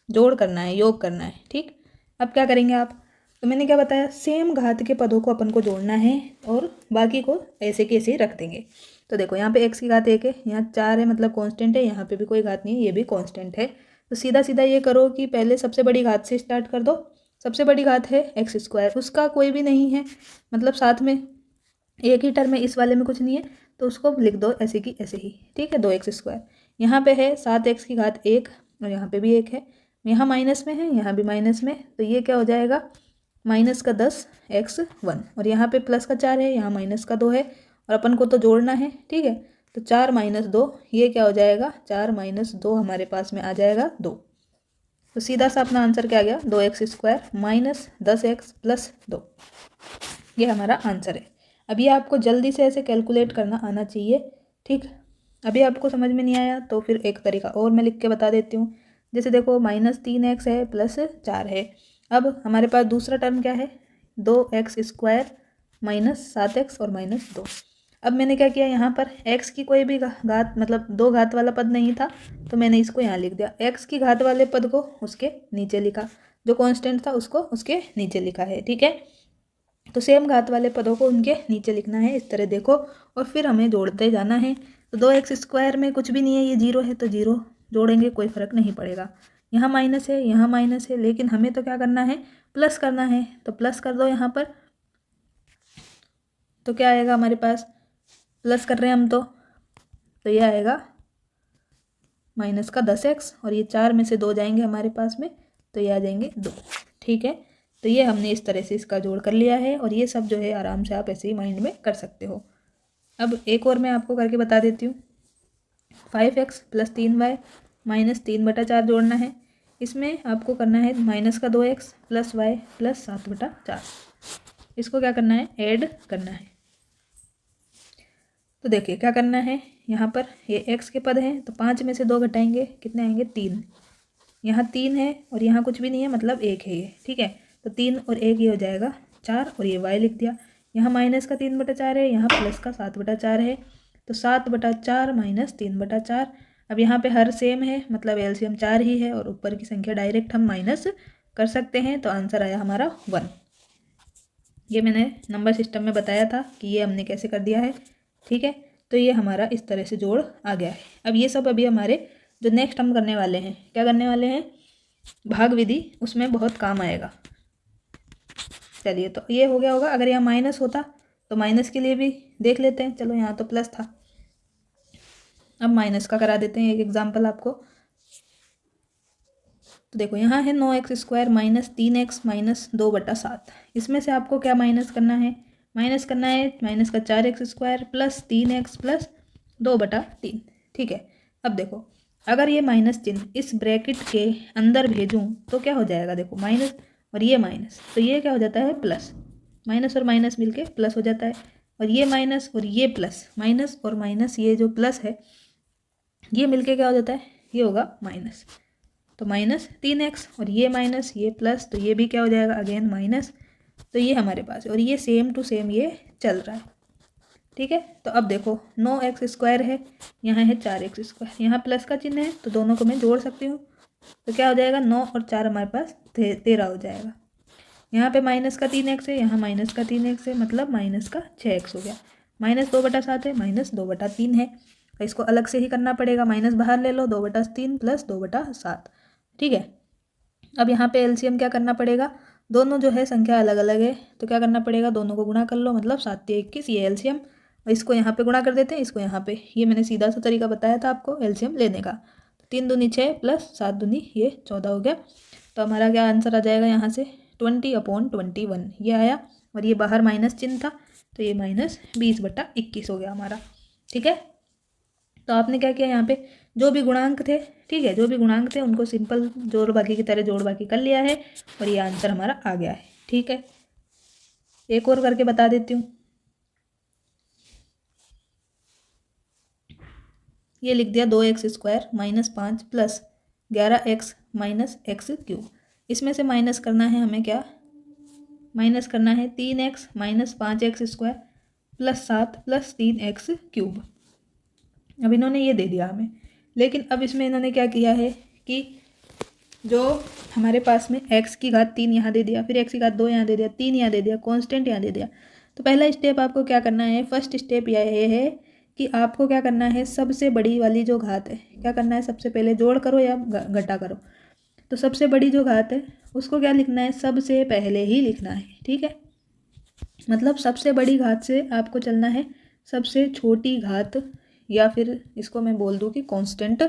जोड़ करना है, योग करना है, ठीक। अब क्या करेंगे आप, तो मैंने क्या बताया, सेम घात के पदों को अपन को जोड़ना है और बाकी को ऐसे के ऐसे ही रख देंगे। तो देखो यहाँ पे x की घात 1 है, यहाँ 4 है मतलब कांस्टेंट है, यहाँ पे भी कोई घात नहीं है, ये भी कांस्टेंट है। तो सीधा सीधा ये करो कि पहले सबसे बड़ी घात से स्टार्ट कर दो। सबसे बड़ी घात है x², उसका कोई भी नहीं है, मतलब साथ में एक ही टर्म है, इस वाले में कुछ नहीं है, तो उसको लिख दो ऐसे की ऐसे ही, ठीक है। 2x², यहाँ पे है 7x की घात 1, और यहाँ पे भी 1 है, यहाँ माइनस में है, यहाँ भी माइनस में, तो ये क्या हो जाएगा -10x1, और यहाँ पे +4 है, यहाँ -2 है, और अपन को तो जोड़ना है, ठीक है। तो 4 - 2, ये क्या हो जाएगा, 4 - 2 हमारे पास में आ जाएगा 2। तो सीधा सा अपना आंसर क्या आ गया, 2x² - 10x + 2, ये हमारा आंसर है। अब ये आपको जल्दी से ऐसे कैलकुलेट करना आना चाहिए, ठीक। अभी आपको समझ में नहीं आया तो फिर एक तरीका और मैं लिख के बता देती हूँ। जैसे देखो -3x है प्लस 4 है। अब हमारे पास दूसरा टर्म क्या है, 2x² -7x और -2। अब मैंने क्या किया, यहाँ पर x की कोई भी घात मतलब 2 घात वाला पद नहीं था तो मैंने इसको यहाँ लिख दिया। x की घात वाले पद को उसके नीचे लिखा, जो कांस्टेंट था उसको उसके नीचे लिखा है। ठीक है, तो सेम घात वाले पदों को उनके नीचे लिखना है इस तरह देखो, और फिर हमें जोड़ते जाना है। तो 2x² में कुछ भी नहीं है, ये 0 है तो 0 जोड़ेंगे, कोई फर्क नहीं पड़ेगा। यहाँ माइनस है, यहाँ माइनस है, लेकिन हमें तो क्या करना है, प्लस करना है। तो प्लस कर दो यहाँ पर, तो क्या आएगा हमारे पास, प्लस कर रहे हैं हम तो ये आएगा माइनस का 10x, और ये 4 में से 2 जाएंगे हमारे पास में, तो ये आ जाएंगे 2। ठीक है, तो ये हमने इस तरह से इसका जोड़ कर लिया है, और ये सब जो है आराम से आप ऐसे ही माइंड में कर सकते हो। अब एक और मैं आपको करके बता देती हूँ। 5x + 3y -3/4 जोड़ना है। इसमें आपको करना है -2x + y + 7/4। इसको क्या करना है, ऐड करना है। तो देखिए क्या करना है, यहाँ पर ये x के पद हैं तो 5 में से 2 घटाएंगे, कितने आएंगे, 3। यहाँ 3 है और यहाँ कुछ भी नहीं है, मतलब 1 है ये। ठीक है, तो 3 और 1 ये हो जाएगा 4, और ये y लिख दिया। यहाँ -3/4 है, यहाँ +7/4 है, तो 7/4 -3/4। अब यहाँ पे हर सेम है, मतलब एलसीएम 4 ही है, और ऊपर की संख्या डायरेक्ट हम माइनस कर सकते हैं, तो आंसर आया हमारा 1। ये मैंने नंबर सिस्टम में बताया था कि ये हमने कैसे कर दिया है। ठीक है, तो ये हमारा इस तरह से जोड़ आ गया है। अब ये सब अभी हमारे जो नेक्स्ट हम करने वाले हैं, क्या करने वाले हैं, भाग विधि, उसमें बहुत काम आएगा। चलिए, तो ये हो गया होगा। अगर यहाँ माइनस होता तो माइनस के लिए भी देख लेते हैं। चलो, यहाँ तो प्लस था, अब माइनस का करा देते हैं एक एग्जाम्पल आपको। तो देखो यहाँ है 9x² -3x -2/7। इसमें से आपको क्या माइनस करना है, माइनस करना है माइनस का 4x² + 3x + 2/3। ठीक है, अब देखो अगर ये माइनस चिन्ह इस ब्रैकेट के अंदर भेजूं तो क्या हो जाएगा, देखो माइनस और ये माइनस, तो ये क्या हो जाता है, प्लस। माइनस और माइनस मिलके प्लस हो जाता है, और ये माइनस और ये प्लस, माइनस और माइनस ये जो प्लस है ये मिलके क्या हो जाता है, ये होगा माइनस। तो -3x और ये माइनस ये प्लस, तो ये भी क्या हो जाएगा, अगेन माइनस। तो ये हमारे पास है, और ये सेम टू सेम ये चल रहा है। ठीक है, तो अब देखो 9x² है, यहाँ है 4x², यहाँ प्लस का चिन्ह है तो दोनों को मैं जोड़ सकती हूँ। तो क्या हो जाएगा, 9 और 4 हमारे पास 13 हो जाएगा। यहाँ पे माइनस का 3x है, यहाँ माइनस का 3x है, मतलब माइनस का 6x हो गया। -2/7 है, -2/3 है, तो इसको अलग से ही करना पड़ेगा। माइनस बाहर ले लो, 2/3 + 2/7। ठीक है, अब यहाँ पे एलसीएम क्या करना पड़ेगा, दोनों जो है संख्या अलग अलग है, तो क्या करना पड़ेगा, दोनों को गुणा कर लो, मतलब 7 × 21 ये एलसीएम। और इसको यहाँ पे गुणा कर देते हैं, इसको यहाँ पे, ये मैंने सीधा सा तरीका बताया था आपको एलसीएम लेने का। 3 दूनी 6 + 7 दूनी ये 14 हो गया। तो हमारा क्या आंसर आ जाएगा, यहाँ से 20/21 ये आया, और ये बाहर माइनस चिन्ह था तो ये -20/21 हो गया हमारा। ठीक है, तो आपने क्या किया, यहाँ पे जो भी गुणांक थे, ठीक है, जो भी गुणांक थे उनको सिंपल जोड़ बाकी की तरह जोड़ बाकी कर लिया है, और ये आंसर हमारा आ गया है। ठीक है, एक और करके बता देती हूँ। ये लिख दिया 2x² -5 + 11x -x³। इसमें से माइनस करना है हमें, क्या माइनस करना है, 3x -5x² + 7 + 3x³। अब इन्होंने ये दे दिया हमें, लेकिन अब इसमें इन्होंने क्या किया है कि जो हमारे पास में x की घात 3 यहाँ दे दिया, फिर x की घात 2 यहाँ दे दिया, 3 यहाँ दे दिया, कांस्टेंट यहाँ दे दिया। तो पहला स्टेप आपको क्या करना है, फर्स्ट स्टेप यह है कि आपको क्या करना है, सबसे बड़ी वाली जो घात है, क्या करना है, सबसे पहले जोड़ करो या घटा करो। तो सबसे बड़ी जो घात है उसको क्या लिखना है, सबसे पहले ही लिखना है। ठीक है, मतलब सबसे बड़ी घात से आपको चलना है सबसे छोटी घात, या फिर इसको मैं बोल दूँ कि कांस्टेंट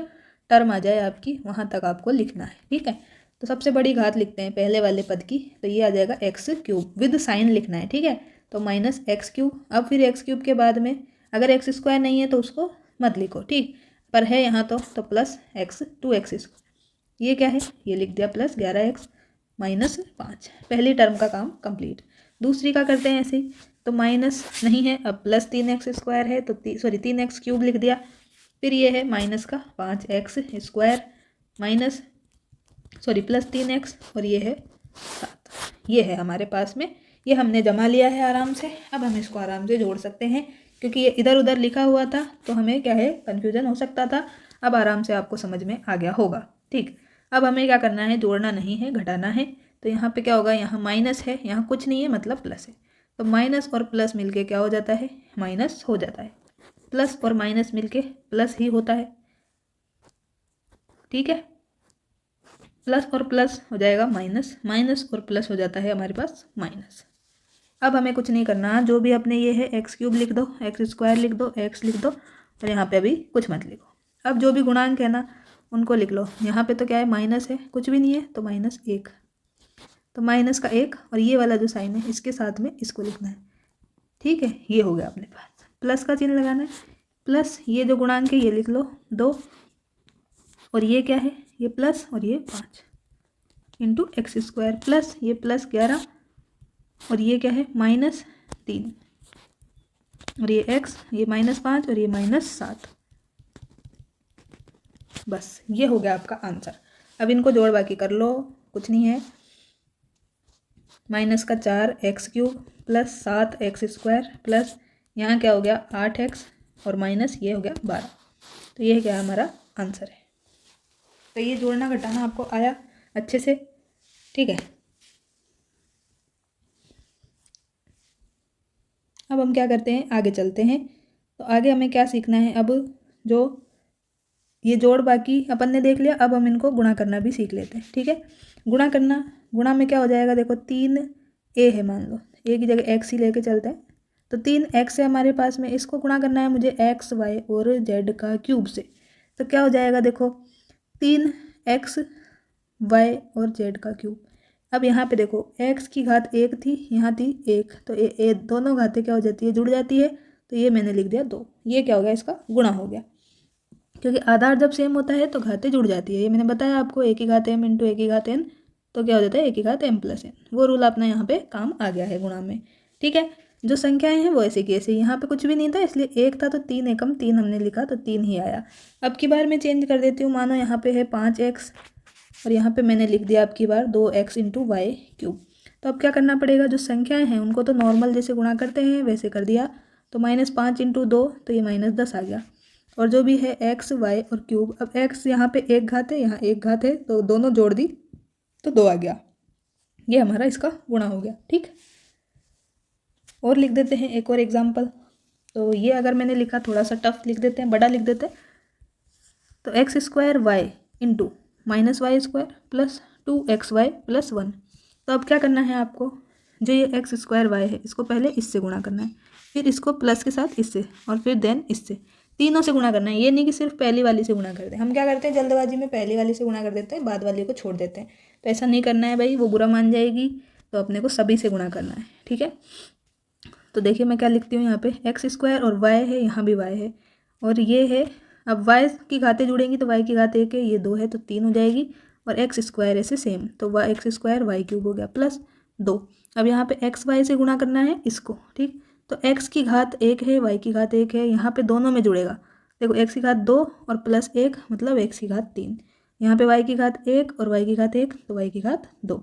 टर्म आ जाए आपकी, वहाँ तक आपको लिखना है। ठीक है, तो सबसे बड़ी घात लिखते हैं पहले वाले पद की, तो ये आ जाएगा x³ विद साइन लिखना है। ठीक है, तो -x³। अब फिर x³ के बाद में अगर x² नहीं है तो उसको मत लिखो, ठीक, पर है यहाँ तो +x 2x²। ये क्या है, ये लिख दिया +11x -5। पहली टर्म का काम कंप्लीट। दूसरी का करते हैं ऐसे ही, तो माइनस नहीं है, अब +3x² है तो 3x³ लिख दिया। फिर ये है माइनस का 5x स्क्वायर प्लस 3x और ये है 7। ये है हमारे पास में, ये हमने जमा लिया है आराम से। अब हम इसको आराम से जोड़ सकते हैं, क्योंकि ये इधर उधर लिखा हुआ था तो हमें क्या है कन्फ्यूजन हो सकता था। अब आराम से आपको समझ में आ गया होगा। ठीक, अब हमें क्या करना है, जोड़ना नहीं है, घटाना है। तो यहाँ पे क्या होगा, यहाँ माइनस है, यहाँ कुछ नहीं है मतलब प्लस है। तो माइनस और प्लस मिलके क्या हो जाता है, माइनस हो जाता है। प्लस और माइनस मिलके प्लस ही होता है। ठीक है, प्लस और प्लस हो जाएगा माइनस, माइनस और प्लस हो जाता है हमारे पास माइनस। अब हमें कुछ नहीं करना, जो भी अपने ये है एक्स क्यूब लिख दो, एक्स स्क्वायर लिख दो, एक्स लिख दो और यहाँ पे अभी कुछ मत लिखो। अब जो भी गुणांक है ना उनको लिख लो। यहाँ पे तो क्या है, माइनस है, कुछ भी नहीं है तो -1। तो माइनस का 1 और ये वाला जो साइन है इसके साथ में इसको लिखना है। ठीक है, ये हो गया अपने पास। प्लस का चिन्ह लगाना है, प्लस ये जो गुणांक है ये लिख लो 2 और ये क्या है, ये प्लस और ये 5 इंटू एक्स स्क्वायर प्लस ये प्लस 11 और ये क्या है -3 और ये x, ये -5 और ये -7। बस ये हो गया आपका आंसर। अब इनको जोड़ बाकी कर लो, कुछ नहीं है। -4x³ plus 7x square plus यहाँ क्या हो गया 8x और माइनस ये हो गया 12। तो ये क्या हमारा आंसर है। तो ये जोड़ना घटाना आपको आया अच्छे से। ठीक है, अब हम क्या करते हैं, आगे चलते हैं। तो आगे हमें क्या सीखना है, अब जो ये जोड़ बाकी अपन ने देख लिया, अब हम इनको गुणा करना भी सीख लेते हैं। ठीक है, गुणा करना, गुणा में क्या हो जाएगा, देखो 3a है, मान लो a की जगह x ही लेके चलते हैं। तो 3x है हमारे पास में, इसको गुणा करना है मुझे x y और z का क्यूब से। तो क्या हो जाएगा, देखो 3x y और z का क्यूब। अब यहाँ पे देखो x की घात 1 थी, यहाँ थी 1, तो ये दोनों घातें क्या हो जाती है, जुड़ जाती है। तो ये मैंने लिख दिया 2। ये क्या हो गया, इसका गुणा हो गया, क्योंकि आधार जब सेम होता है तो घातें जुड़ जाती है। ये मैंने बताया आपको, a की घात m इंटू a की घात n, तो क्या हो जाता है a की घात m प्लस n। वो रूल अपना यहाँ पे काम आ गया है गुणा में। ठीक है, जो संख्याएं हैं वो ऐसे की ऐसे, यहाँ पे कुछ भी नहीं था इसलिए 1 था तो 3 एकम 3 हमने लिखा तो 3 ही आया। अब की बार मैं चेंज कर देती हूँ, मानो यहाँ पे है 5x और यहाँ पे मैंने लिख दिया अब की बार 2x इंटू वाई क्यूब। तो अब क्या करना पड़ेगा, जो संख्याएं हैं उनको तो नॉर्मल जैसे गुणा करते हैं वैसे कर दिया। तो -5 इंटू 2 तो ये -10 आ गया। और जो भी है x y और क्यूब, अब x यहाँ पे 1 घात है, यहाँ 1 घात है, तो दोनों जोड़ दी तो 2 आ गया। ये हमारा इसका गुणा हो गया। ठीक, और लिख देते हैं एक और एग्जाम्पल। तो ये अगर मैंने लिखा थोड़ा सा टफ लिख देते हैं, बड़ा लिख देते हैं। तो x square Y into -y square plus 2xy plus 1। तो अब क्या करना है आपको, जो ये x स्क्वायर वाई है इसको पहले इससे गुणा करना है, फिर इसको प्लस के साथ इससे और फिर देन इससे, तीनों से गुणा करना है। ये नहीं कि सिर्फ पहली वाली से गुणा करते हैं। हम क्या करते हैं जल्दबाजी में पहली वाली से गुणा कर देते हैं, बाद वाली को छोड़ देते हैं। तो ऐसा नहीं करना है भाई, वो बुरा मान जाएगी। तो अपने को सभी से गुणा करना है। ठीक है, तो देखिए मैं क्या लिखती हूँ, यहाँ पे एक्स स्क्वायर और वाई है, यहाँ भी वाई है और ये है। अब वाई की घातें जुड़ेंगी तो वाई की घात 1 है, ये 2 है तो 3 हो जाएगी और एक्स स्क्वायर ऐसे सेम, तो Y X square Y cube हो गया प्लस 2। अब यहाँ पे एक्स वाई से गुणा करना है इसको। ठीक, तो एक्स की घात 1 है, वाई की घात 1 है, यहाँ पे दोनों में जुड़ेगा। देखो एक्स की घात 2 और प्लस 1 मतलब एक्स की घात 3। यहाँ पे वाई की घात 1 और वाई की घात 1 तो वाई की घात 2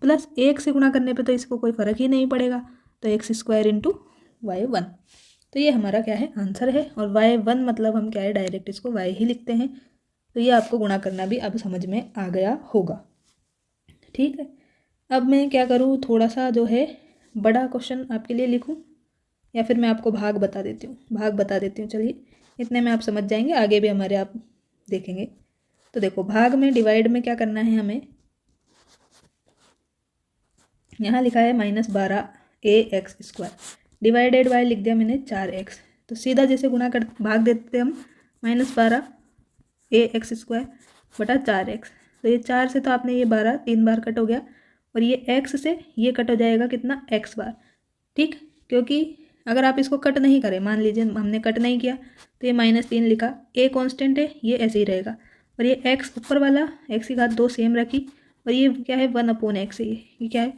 प्लस 1 से गुणा करने पे तो इसको कोई फ़र्क ही नहीं पड़ेगा, तो एक्स स्क्वायर इंटू वाई 1। तो ये हमारा क्या है आंसर है। और वाई 1 मतलब हम क्या है डायरेक्ट इसको वाई ही लिखते हैं। तो ये आपको गुणा करना भी अब समझ में आ गया होगा। ठीक है, अब मैं क्या करूँ, थोड़ा सा जो है बड़ा क्वेश्चन आपके लिए लिखूँ या फिर मैं आपको भाग बता देती हूँ। भाग बता देती हूँ, चलिए इतने में आप समझ जाएंगे, आगे भी हमारे आप देखेंगे। तो देखो भाग में डिवाइड में क्या करना है हमें, यहाँ लिखा है -12ax स्क्वायर डिवाइडेड बाय लिख दिया मैंने 4x। तो सीधा जैसे गुणा कर भाग देते हम, -12ax स्क्वायर बटा 4x। तो ये 4 से तो आपने ये 12 3 बार कट हो गया और ये x से ये कट हो जाएगा कितना x बार। ठीक, क्योंकि अगर आप इसको कट नहीं करें, मान लीजिए हमने कट नहीं किया तो ये -3 लिखा, a कांस्टेंट है ये ऐसे ही रहेगा और ये x ऊपर वाला x की घात 2 सेम रखी और ये क्या है 1/x है, ये क्या है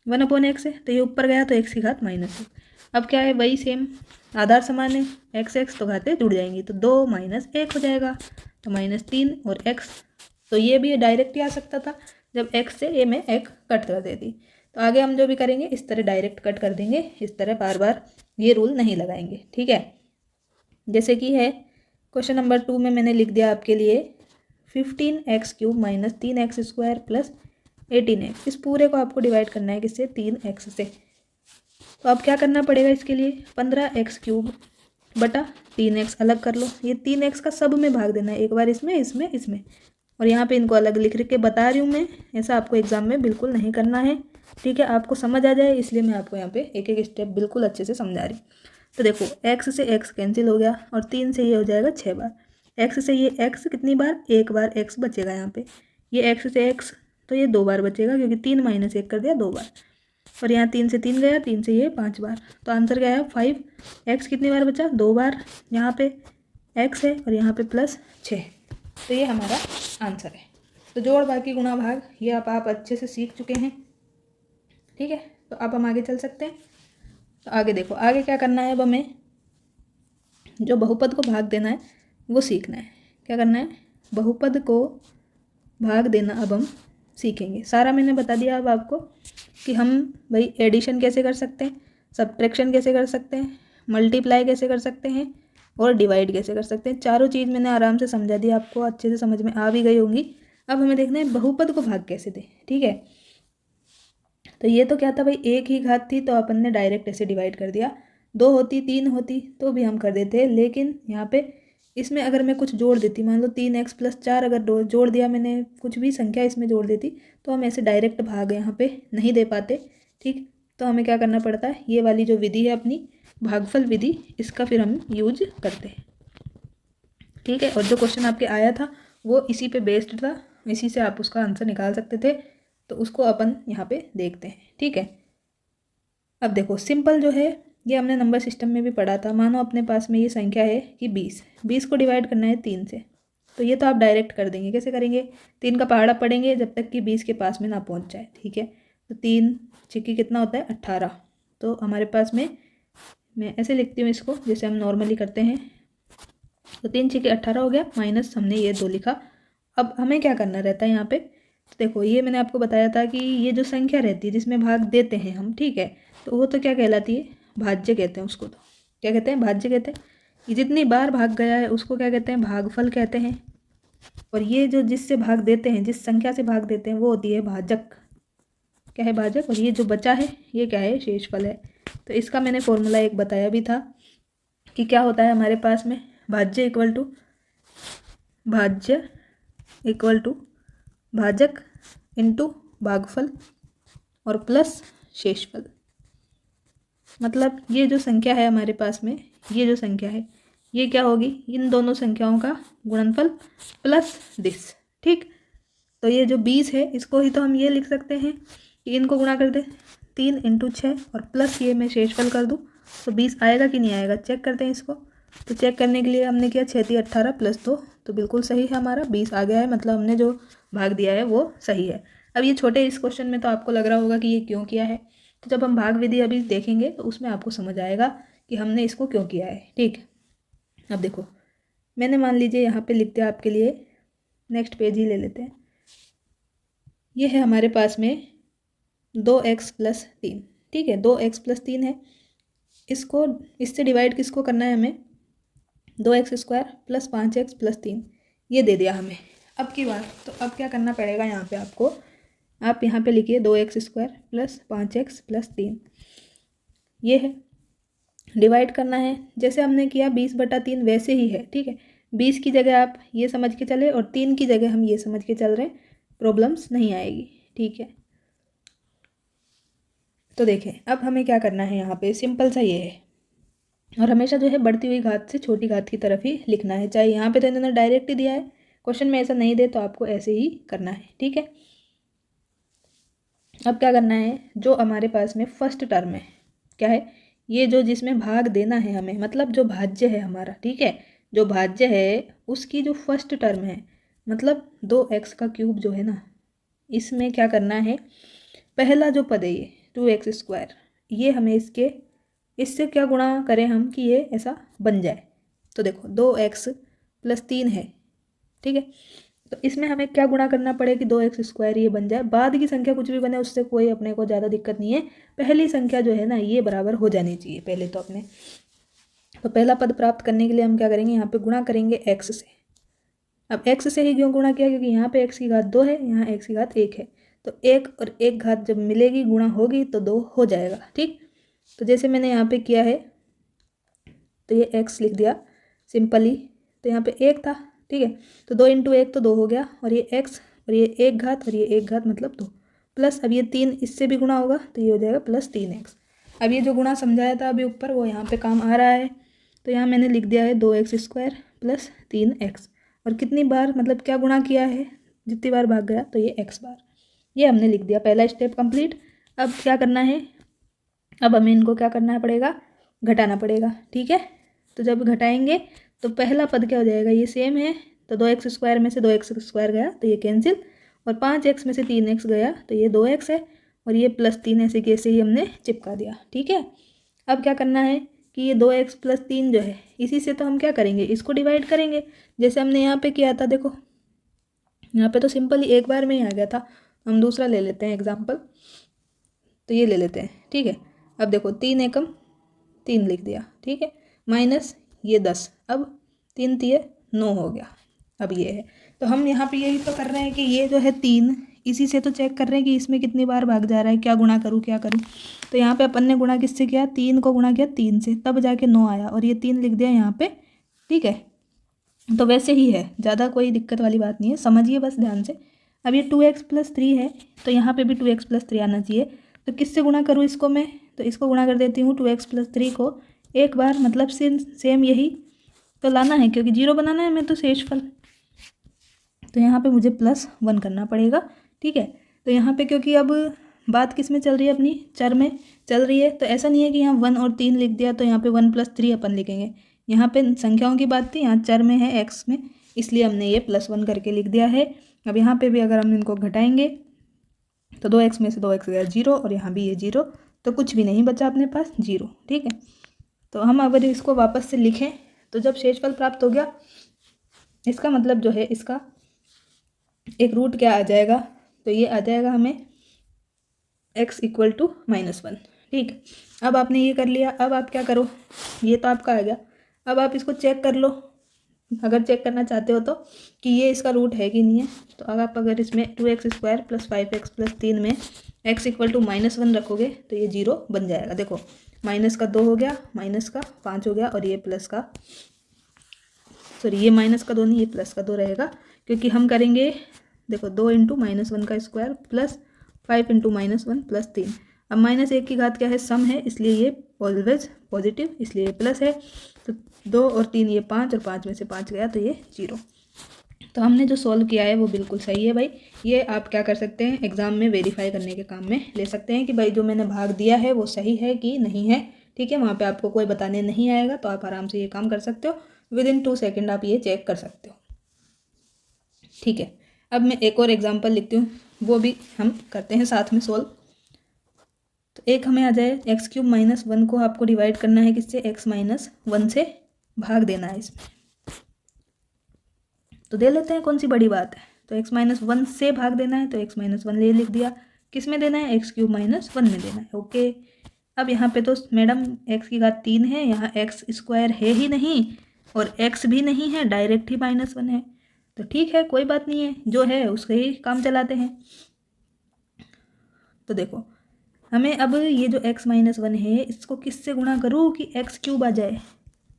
1/x है, तो ये ऊपर गया तो x की घात -1। अब क्या है, वही सेम आधार समान है, x तो घातें जुड़ जाएंगी, तो 2 - 1 हो जाएगा, तो -3 और x। तो ये भी डायरेक्ट ही आ सकता था, जब x से ये मैं एक कट कर देती। तो आगे हम जो भी करेंगे इस तरह डायरेक्ट कट कर देंगे, इस तरह बार बार ये रूल नहीं लगाएंगे, ठीक है। जैसे कि है क्वेश्चन नंबर 2 में मैंने लिख दिया आपके लिए 15x³ - 3x² + 18x। इस पूरे को आपको डिवाइड करना है किससे, 3x से। तो अब क्या करना पड़ेगा इसके लिए, 15x³ बटा 3x अलग कर लो। ये 3x का सब में भाग देना है, एक बार इसमें इसमें इसमें, और यहाँ पे इनको अलग लिख के बता रही हूँ मैं। ऐसा आपको एग्जाम में बिल्कुल नहीं करना है, ठीक है। आपको समझ आ जाए इसलिए मैं आपको यहाँ पे एक एक स्टेप बिल्कुल अच्छे से समझा रही। तो देखो x से x कैंसिल हो गया और 3 से ये हो जाएगा 6 बार। x से ये x कितनी बार, एक बार x बचेगा यहाँ पे। ये x से x तो ये 2 बार बचेगा, क्योंकि 3 - 1 कर दिया 2 बार। और यहाँ 3 से 3 गया, 3 से ये 5 बार। तो आंसर क्या है 5। x कितनी बार बचा, 2 बार। यहाँ पे x है और यहाँ पे +6। तो ये हमारा आंसर है। तो जोड़ बाकी गुणा भाग ये आप अच्छे से सीख चुके हैं, ठीक है। तो अब हम आगे चल सकते हैं। तो आगे देखो, आगे क्या करना है, अब हमें जो बहुपद को भाग देना है वो सीखना है। क्या करना है, बहुपद को भाग देना अब हम सीखेंगे। सारा मैंने बता दिया अब आपको कि हम भाई एडिशन कैसे कर सकते हैं, सब्ट्रैक्शन कैसे कर सकते हैं, मल्टीप्लाई कैसे कर सकते हैं और डिवाइड कैसे कर सकते हैं। चारों चीज़ मैंने आराम से समझा दी आपको, अच्छे से समझ में आ भी गई होंगी। अब हमें देखना है बहुपद को भाग कैसे दें, ठीक है। तो ये तो क्या था भाई, एक ही घात थी तो अपन ने डायरेक्ट ऐसे डिवाइड कर दिया। 2 होती 3 होती तो भी हम कर देते, लेकिन यहाँ पे इसमें अगर मैं कुछ जोड़ देती, मान लो 3x + 4 अगर जोड़ दिया मैंने, कुछ भी संख्या इसमें जोड़ देती, तो हम ऐसे डायरेक्ट भाग यहाँ पे नहीं दे पाते, ठीक। तो हमें क्या करना पड़ता है, ये वाली जो विधि है अपनी भागफल विधि, इसका फिर हम यूज करते हैं, ठीक है। और जो क्वेश्चन आपके आया था वो इसी पे बेस्ड था, इसी से आप उसका आंसर निकाल सकते थे। तो उसको अपन यहाँ पे देखते हैं, ठीक है। अब देखो सिंपल जो है, ये हमने नंबर सिस्टम में भी पढ़ा था। मानो अपने पास में ये संख्या है कि 20 को डिवाइड करना है 3 से, तो ये तो आप डायरेक्ट कर देंगे। कैसे करेंगे, 3 का पहाड़ा पढ़ेंगे जब तक कि 20 के पास में ना पहुँच जाए, ठीक है। तो 3 छिक्की कितना होता है 18। तो हमारे पास में, मैं ऐसे लिखती हूँ इसको जैसे हम नॉर्मली करते हैं। तो 3 छिक्के 18 हो गया, माइनस हमने ये 2 लिखा। अब हमें क्या करना रहता है यहाँ पे, तो देखो ये मैंने आपको बताया था कि ये जो संख्या रहती है जिसमें भाग देते हैं हम, ठीक है, तो वो तो क्या कहलाती है, भाज्य कहते हैं उसको। तो क्या कहते हैं, भाज्य कहते हैं। ये जितनी बार भाग गया है उसको क्या कहते हैं, भागफल कहते हैं। और ये जो जिससे भाग देते हैं, जिस संख्या से भाग देते हैं, वो होती है भाजक। क्या है, भाजक। और ये जो बचा है ये क्या है, शेषफल है। तो इसका मैंने फॉर्मूला एक बताया भी था कि क्या होता है हमारे पास में, भाज्य इक्वल टू भाजक इंटू भागफल और प्लस शेषफल। मतलब ये जो संख्या है हमारे पास में, ये जो संख्या है ये क्या होगी, इन दोनों संख्याओं का गुणनफल प्लस दिस, ठीक। तो ये जो 20 है इसको ही तो हम ये लिख सकते हैं कि इनको गुणा कर दे 3 × 6 और प्लस ये मैं शेषफल कर दूँ, तो 20 आएगा कि नहीं आएगा, चेक करते हैं इसको। तो चेक करने के लिए हमने किया 6 × 18 + 2, तो बिल्कुल सही है, हमारा 20 आ गया है। मतलब हमने जो भाग दिया है वो सही है। अब ये छोटे इस क्वेश्चन में तो आपको लग रहा होगा कि ये क्यों किया है, तो जब हम भाग विधि अभी देखेंगे तो उसमें आपको समझ आएगा कि हमने इसको क्यों किया है, ठीक। अब देखो मैंने मान लीजिए यहाँ पे लिख दिया आपके लिए, नेक्स्ट पेज ही ले लेते हैं। ये है हमारे पास में 2x + 3, ठीक है। 2x + 3 है, इसको इससे डिवाइड किसको करना है हमें, 2x² + 5x + 3, ये दे दिया हमें। अब की बात, तो अब क्या करना पड़ेगा यहाँ पे आपको, आप यहाँ पे लिखिए 2x² + 5x + 3, ये है डिवाइड करना है। जैसे हमने किया 20/3 वैसे ही है, ठीक है। 20 की जगह आप ये समझ के चले और 3 की जगह हम ये समझ के चल रहे हैं, प्रॉब्लम्स नहीं आएगी, ठीक है। तो देखें अब हमें क्या करना है, यहाँ पे सिंपल सा ये है, और हमेशा जो है बढ़ती हुई घात से छोटी घात की तरफ ही लिखना है। चाहे यहाँ पे तो इन्होंने डायरेक्ट ही दिया है, क्वेश्चन में ऐसा नहीं दे तो आपको ऐसे ही करना है, ठीक है। अब क्या करना है, जो हमारे पास में फर्स्ट टर्म है, क्या है, ये जो जिसमें भाग देना है हमें, मतलब जो भाज्य है हमारा, ठीक है। जो भाज्य है उसकी जो फर्स्ट टर्म है, मतलब 2x³ जो है ना, इसमें क्या करना है, पहला जो पद है ये 2x², ये हमें इससे क्या गुणा करें हम कि ये ऐसा बन जाए। तो देखो 2x+3 है, ठीक है। तो इसमें हमें क्या गुणा करना पड़े कि 2x² ये बन जाए। बाद की संख्या कुछ भी बने उससे कोई अपने को ज़्यादा दिक्कत नहीं है, पहली संख्या जो है ना ये बराबर हो जानी चाहिए पहले तो अपने। तो पहला पद प्राप्त करने के लिए हम क्या करेंगे, यहाँ पे गुणा करेंगे x से। अब x से ही क्यों गुणा किया, क्योंकि यहाँ पे x की घात 2 है, यहाँ x की घात 1 है। तो 1 और 1 घात जब मिलेगी गुणा होगी तो 2 हो जाएगा, ठीक। तो जैसे मैंने यहाँ पे किया है तो ये x लिख दिया सिंपली। तो यहाँ पे 1 था, ठीक है। तो 2 × 1 तो 2 हो गया, और ये x और ये 1 घात और ये 1 घात मतलब 2 प्लस, अब ये 3 इससे भी गुणा होगा तो ये हो जाएगा +3x। अब ये जो गुणा समझाया था अभी ऊपर वो यहाँ पे काम आ रहा है। तो यहाँ मैंने लिख दिया है 2x² + 3x, और कितनी बार मतलब क्या गुणा किया है, जितनी बार भाग गया तो ये x बार, ये हमने लिख दिया। पहला स्टेप कंप्लीट। अब क्या करना है, अब हमें इनको क्या करना पड़ेगा, घटाना पड़ेगा, ठीक है। तो जब घटाएंगे तो पहला पद क्या हो जाएगा, ये सेम है तो 2x² में से 2x² गया तो ये कैंसिल, और 5x में से 3x गया तो ये 2x है, और ये +3 ऐसे कैसे ही हमने चिपका दिया, ठीक है। अब क्या करना है कि ये 2x + 3 जो है इसी से तो हम क्या करेंगे, इसको डिवाइड करेंगे जैसे हमने यहाँ पे किया था। देखो यहाँ पे तो सिंपल ही एक बार में ही आ गया था, हम दूसरा ले लेते हैं एग्जाम्पल। तो ये ले लेते हैं, ठीक है। अब देखो 3 एकम 3 लिख दिया, ठीक है, माइनस ये 10, अब 3 × 9 हो गया। अब ये है, तो हम यहाँ पे यही तो कर रहे हैं कि ये जो है 3, इसी से तो चेक कर रहे हैं कि इसमें कितनी बार भाग जा रहा है, क्या गुणा करूँ क्या करूँ। तो यहाँ पे अपन ने गुणा किससे किया, 3 को गुणा किया 3 से, तब जाके 9 आया, और ये 3 लिख दिया यहाँ पे, ठीक है। तो वैसे ही है, ज़्यादा कोई दिक्कत वाली बात नहीं है, समझिए बस ध्यान से। अब ये 2x + 3 है तो यहाँ पे भी 2x + 3 आना चाहिए। तो किससे गुणा करूँ इसको मैं, तो इसको गुणा कर देती हूँ 2x + 3 को एक बार, मतलब सेम यही तो लाना है क्योंकि 0 बनाना है मैं तो शेषफल। तो यहाँ पे मुझे +1 करना पड़ेगा, ठीक है। तो यहाँ पे क्योंकि अब बात किस में चल रही है, अपनी चर में चल रही है, तो ऐसा नहीं है कि यहाँ 1 और 3 लिख दिया तो यहाँ पे 1 + 3 अपन लिखेंगे। यहाँ पे संख्याओं की बात थी, यहाँ चर में है x में, इसलिए हमने ये +1 करके लिख दिया है। अब यहाँ पे भी अगर हम इनको घटाएंगे तो 2x में से 2x गया 0, और यहाँ भी ये 0, तो कुछ भी नहीं बचा अपने पास, 0, ठीक है। तो हम अगर इसको वापस से लिखें तो जब शेषफल प्राप्त हो गया, इसका मतलब जो है इसका एक रूट क्या आ जाएगा, तो ये आ जाएगा हमें x = -1, ठीक। अब आपने ये कर लिया, अब आप क्या करो, ये तो आपका आ गया, अब आप इसको चेक कर लो, अगर चेक करना चाहते हो तो कि ये इसका रूट है कि नहीं है। तो अगर इसमें 2x² + 5x + 3 में x = -1 रखोगे तो ये 0 बन जाएगा। देखो माइनस का 2 हो गया, माइनस का 5 हो गया, और ये प्लस का, सॉरी ये माइनस का 2 नहीं, ये प्लस का 2 रहेगा, क्योंकि हम करेंगे देखो 2 × -1 का स्क्वायर + 5 × -1 + 3। अब -1 की घात क्या है, सम है, इसलिए ये ऑलवेज पॉजिटिव, इसलिए ये प्लस है। तो 2 और 3 ये 5, और 5 में से 5 गया तो ये 0। तो हमने जो सॉल्व किया है वो बिल्कुल सही है भाई। ये आप क्या कर सकते हैं, एग्ज़ाम में वेरीफाई करने के काम में ले सकते हैं कि भाई जो मैंने भाग दिया है वो सही है कि नहीं है, ठीक है। वहाँ पे आपको कोई बताने नहीं आएगा, तो आप आराम से ये काम कर सकते हो, विदिन 2 सेकेंड आप ये चेक कर सकते हो, ठीक है। अब मैं एक और एग्जाम्पल लिखती हूँ, वो भी हम करते हैं साथ में सोल्व। तो एक हमें आ जाए x³ - 1 को आपको डिवाइड करना है किससे, x - 1 से भाग देना है इसमें। तो दे लेते हैं, कौन सी बड़ी बात है। तो x - 1 से भाग देना है, तो x - 1 ले लिख दिया, किस में देना है, x³ - 1 में देना है, ओके। अब यहाँ पे तो मैडम x की घात 3 है, यहाँ x² है ही नहीं और x भी नहीं है, डायरेक्ट ही -1 है। तो ठीक है, कोई बात नहीं है, जो है उसके ही काम चलाते हैं। तो देखो हमें अब ये जो x - 1 है इसको किससे गुणा करूँ कि x³ आ जाए।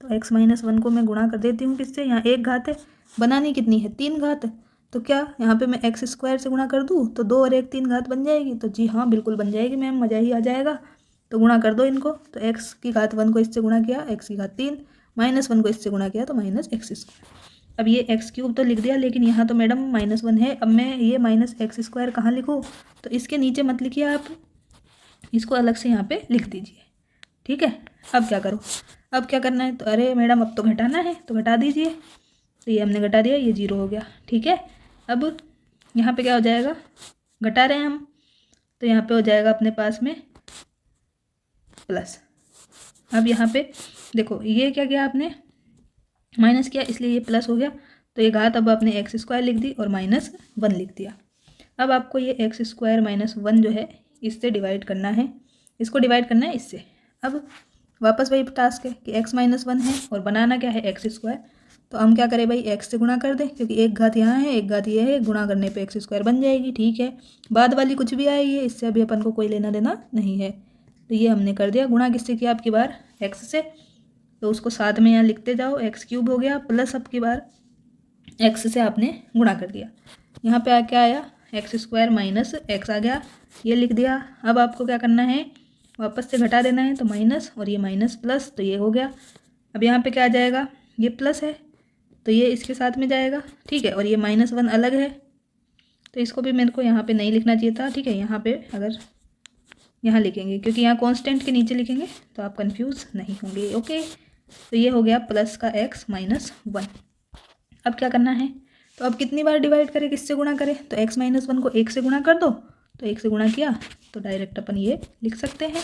तो x - 1 को मैं गुणा कर देती हूँ किससे, यहाँ 1 घात है, बनानी कितनी है, 3 घात। तो क्या यहाँ पे मैं x² से गुणा कर दूँ तो 2 और 1 3 घात बन जाएगी। तो जी हाँ बिल्कुल बन जाएगी मैम, मज़ा ही आ जाएगा। तो गुणा कर दो इनको। तो x की घात 1 को इससे गुणा किया, x की घात 3, -1 को इससे गुणा किया तो -x²। अब ये x³ तो लिख दिया, लेकिन यहाँ तो मैडम -1 है। अब मैं ये -x² कहाँ लिखूँ, तो इसके नीचे मत लिखिए आप, इसको अलग से यहाँ पे लिख दीजिए, ठीक है। अब क्या करो, अब क्या करना है, तो अरे मैडम अब तो घटाना है, तो घटा दीजिए। तो ये हमने घटा दिया, ये 0 हो गया, ठीक है। अब यहाँ पे क्या हो जाएगा, घटा रहे हैं हम, तो यहाँ पे हो जाएगा अपने पास में प्लस। अब यहाँ पे देखो ये क्या किया आपने, माइनस किया, इसलिए ये प्लस हो गया। तो ये घात अब आपने एक्स स्क्वायर लिख दी और -1 लिख दिया। अब आपको ये एक्स स्क्वायर -1 जो है इससे डिवाइड करना है, इसको डिवाइड करना है इससे। अब वापस वही टास्क है कि x-1 है और बनाना क्या है एक्स स्क्वायर। तो हम क्या करें भाई, x से गुणा कर दें, क्योंकि एक घात यहाँ है एक घात ये है, गुणा करने पे एक्स स्क्वायर बन जाएगी। ठीक है, बाद वाली कुछ भी आए ये इससे अभी अपन को कोई लेना देना नहीं है। तो ये हमने कर दिया, गुणा किससे किया आपकी बार, x से, तो उसको साथ में यहाँ लिखते जाओ, x³ हो गया, प्लस अब की बार x से आपने गुणा कर दिया। यहाँ पे क्या आया, x² - x आ गया, ये लिख दिया। अब आपको क्या करना है, वापस से घटा देना है, तो माइनस और ये माइनस प्लस, तो ये हो गया। अब यहाँ पे क्या आ जाएगा, ये प्लस है तो ये इसके साथ में जाएगा। ठीक है, और ये -1 अलग है तो इसको भी मेरे को यहाँ पे नहीं लिखना चाहिए था। ठीक है, यहाँ पे अगर यहाँ लिखेंगे, क्योंकि यहाँ कांस्टेंट के नीचे लिखेंगे तो आप कंफ्यूज नहीं होंगे। ओके, तो ये हो गया प्लस का x-1। अब क्या करना है, तो अब कितनी बार डिवाइड करें, किससे गुणा करें, तो x-1 को 1 से गुणा कर दो। तो 1 से गुणा किया तो डायरेक्ट अपन ये लिख सकते हैं।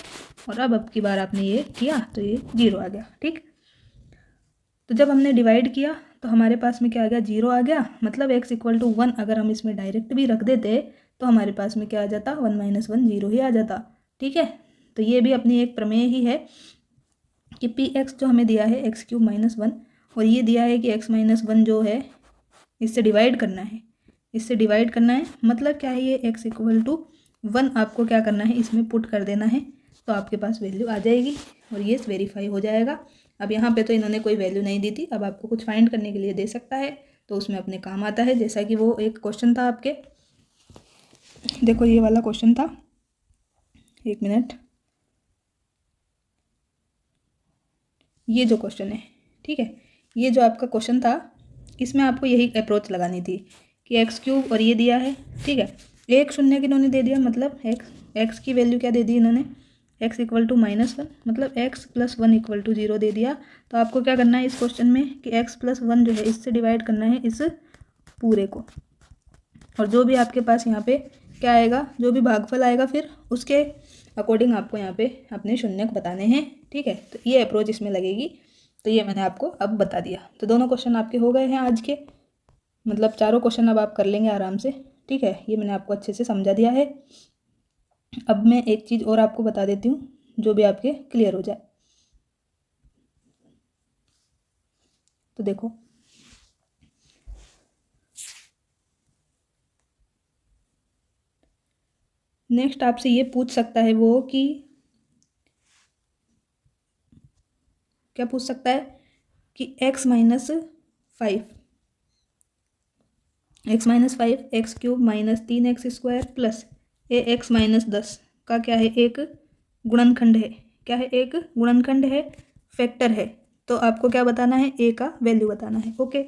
और अब की बार आपने ये किया तो ये 0 आ गया। ठीक, तो जब हमने डिवाइड किया तो हमारे पास में क्या आ गया, 0 आ गया। मतलब x = 1 अगर हम इसमें डायरेक्ट भी रख देते तो हमारे पास में क्या आ जाता, 1 - 1 0 ही आ जाता। ठीक है, तो ये भी अपनी एक प्रमेय ही है कि px जो हमें दिया है x³ - 1 और ये दिया है कि x-1 जो है इससे डिवाइड करना है, इससे डिवाइड करना है। मतलब क्या है, ये x = 1 आपको क्या करना है, इसमें पुट कर देना है तो आपके पास वैल्यू आ जाएगी और ये वेरीफाई हो जाएगा। अब यहाँ पे तो इन्होंने कोई वैल्यू नहीं दी थी, अब आपको कुछ फाइंड करने के लिए दे सकता है तो उसमें अपने काम आता है। जैसा कि वो एक क्वेश्चन था आपके, देखो ये वाला क्वेश्चन था, 1 मिनट, ये जो क्वेश्चन है, ठीक है, ये जो आपका क्वेश्चन था इसमें आपको यही अप्रोच लगानी थी कि x³ और ये दिया है। ठीक है, एक शून्य की इन्होंने दे दिया, मतलब x की वैल्यू क्या दे दी इन्होंने, x = -1, मतलब x + 1 = 0 दे दिया। तो आपको क्या करना है इस क्वेश्चन में कि x + 1 जो है इससे डिवाइड करना है इस पूरे को, और जो भी आपके पास यहाँ पे क्या आएगा, जो भी भागफल आएगा फिर उसके अकॉर्डिंग आपको यहाँ पे अपने शून्यक बताने हैं। ठीक है, तो ये अप्रोच इसमें लगेगी। तो ये मैंने आपको अब बता दिया। तो दोनों क्वेश्चन आपके हो गए हैं आज के, मतलब चारों क्वेश्चन अब आप कर लेंगे आराम से। ठीक है, ये मैंने आपको अच्छे से समझा दिया है। अब मैं एक चीज़ और आपको बता देती हूँ जो भी आपके क्लियर हो जाए। तो देखो, नेक्स्ट आपसे ये पूछ सकता है वो कि क्या पूछ सकता है कि x - 5 x³ - 3x² plus ax - 10 का क्या है, एक गुणनखंड है। क्या है, एक गुणनखंड है, फैक्टर है। तो आपको क्या बताना है, a का वैल्यू बताना है। ओके,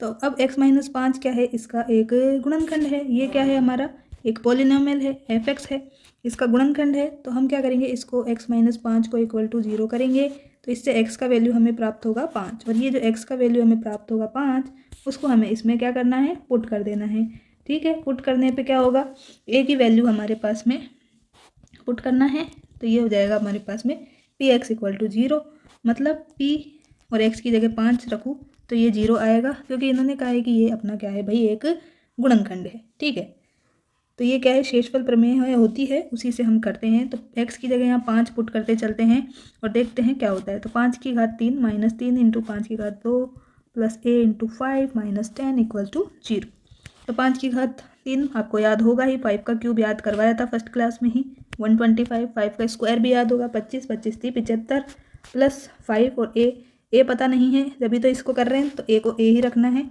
तो अब x - 5 क्या है, इसका एक गुणनखंड है। ये क्या है, हमारा एक पॉलिनोमियल है, fx है, इसका गुणनखंड है। तो हम क्या करेंगे, इसको x - 5 को = 0 करेंगे तो इससे x का वैल्यू हमें प्राप्त होगा 5, और ये जो x का वैल्यू हमें प्राप्त होगा 5 उसको हमें इसमें क्या करना है, पुट कर देना है। ठीक है, पुट करने पे क्या होगा, a की वैल्यू हमारे पास में पुट करना है तो ये हो जाएगा हमारे पास में px = 0, मतलब p और x की जगह 5 रखूँ तो ये 0 आएगा, क्योंकि इन्होंने कहा है कि ये अपना क्या है भाई, एक गुणनखंड है। ठीक है, तो ये क्या है, शेषफल प्रमेय होती है, उसी से हम करते हैं। तो x की जगह यहाँ 5 पुट करते चलते हैं और देखते हैं क्या होता है। तो 5 की घात 3 - 3 × 5 की घात 2 प्लस a × 5 - 10 = 0। तो 5 की घात 3 आपको याद होगा ही, 5 का क्यूब याद करवाया था फर्स्ट क्लास में ही, 125, 5 का स्क्वायर भी याद होगा, 25, 25 थी 75 प्लस 5 और a पता नहीं है जब तो इसको कर रहे हैं, तो a को a ही रखना है।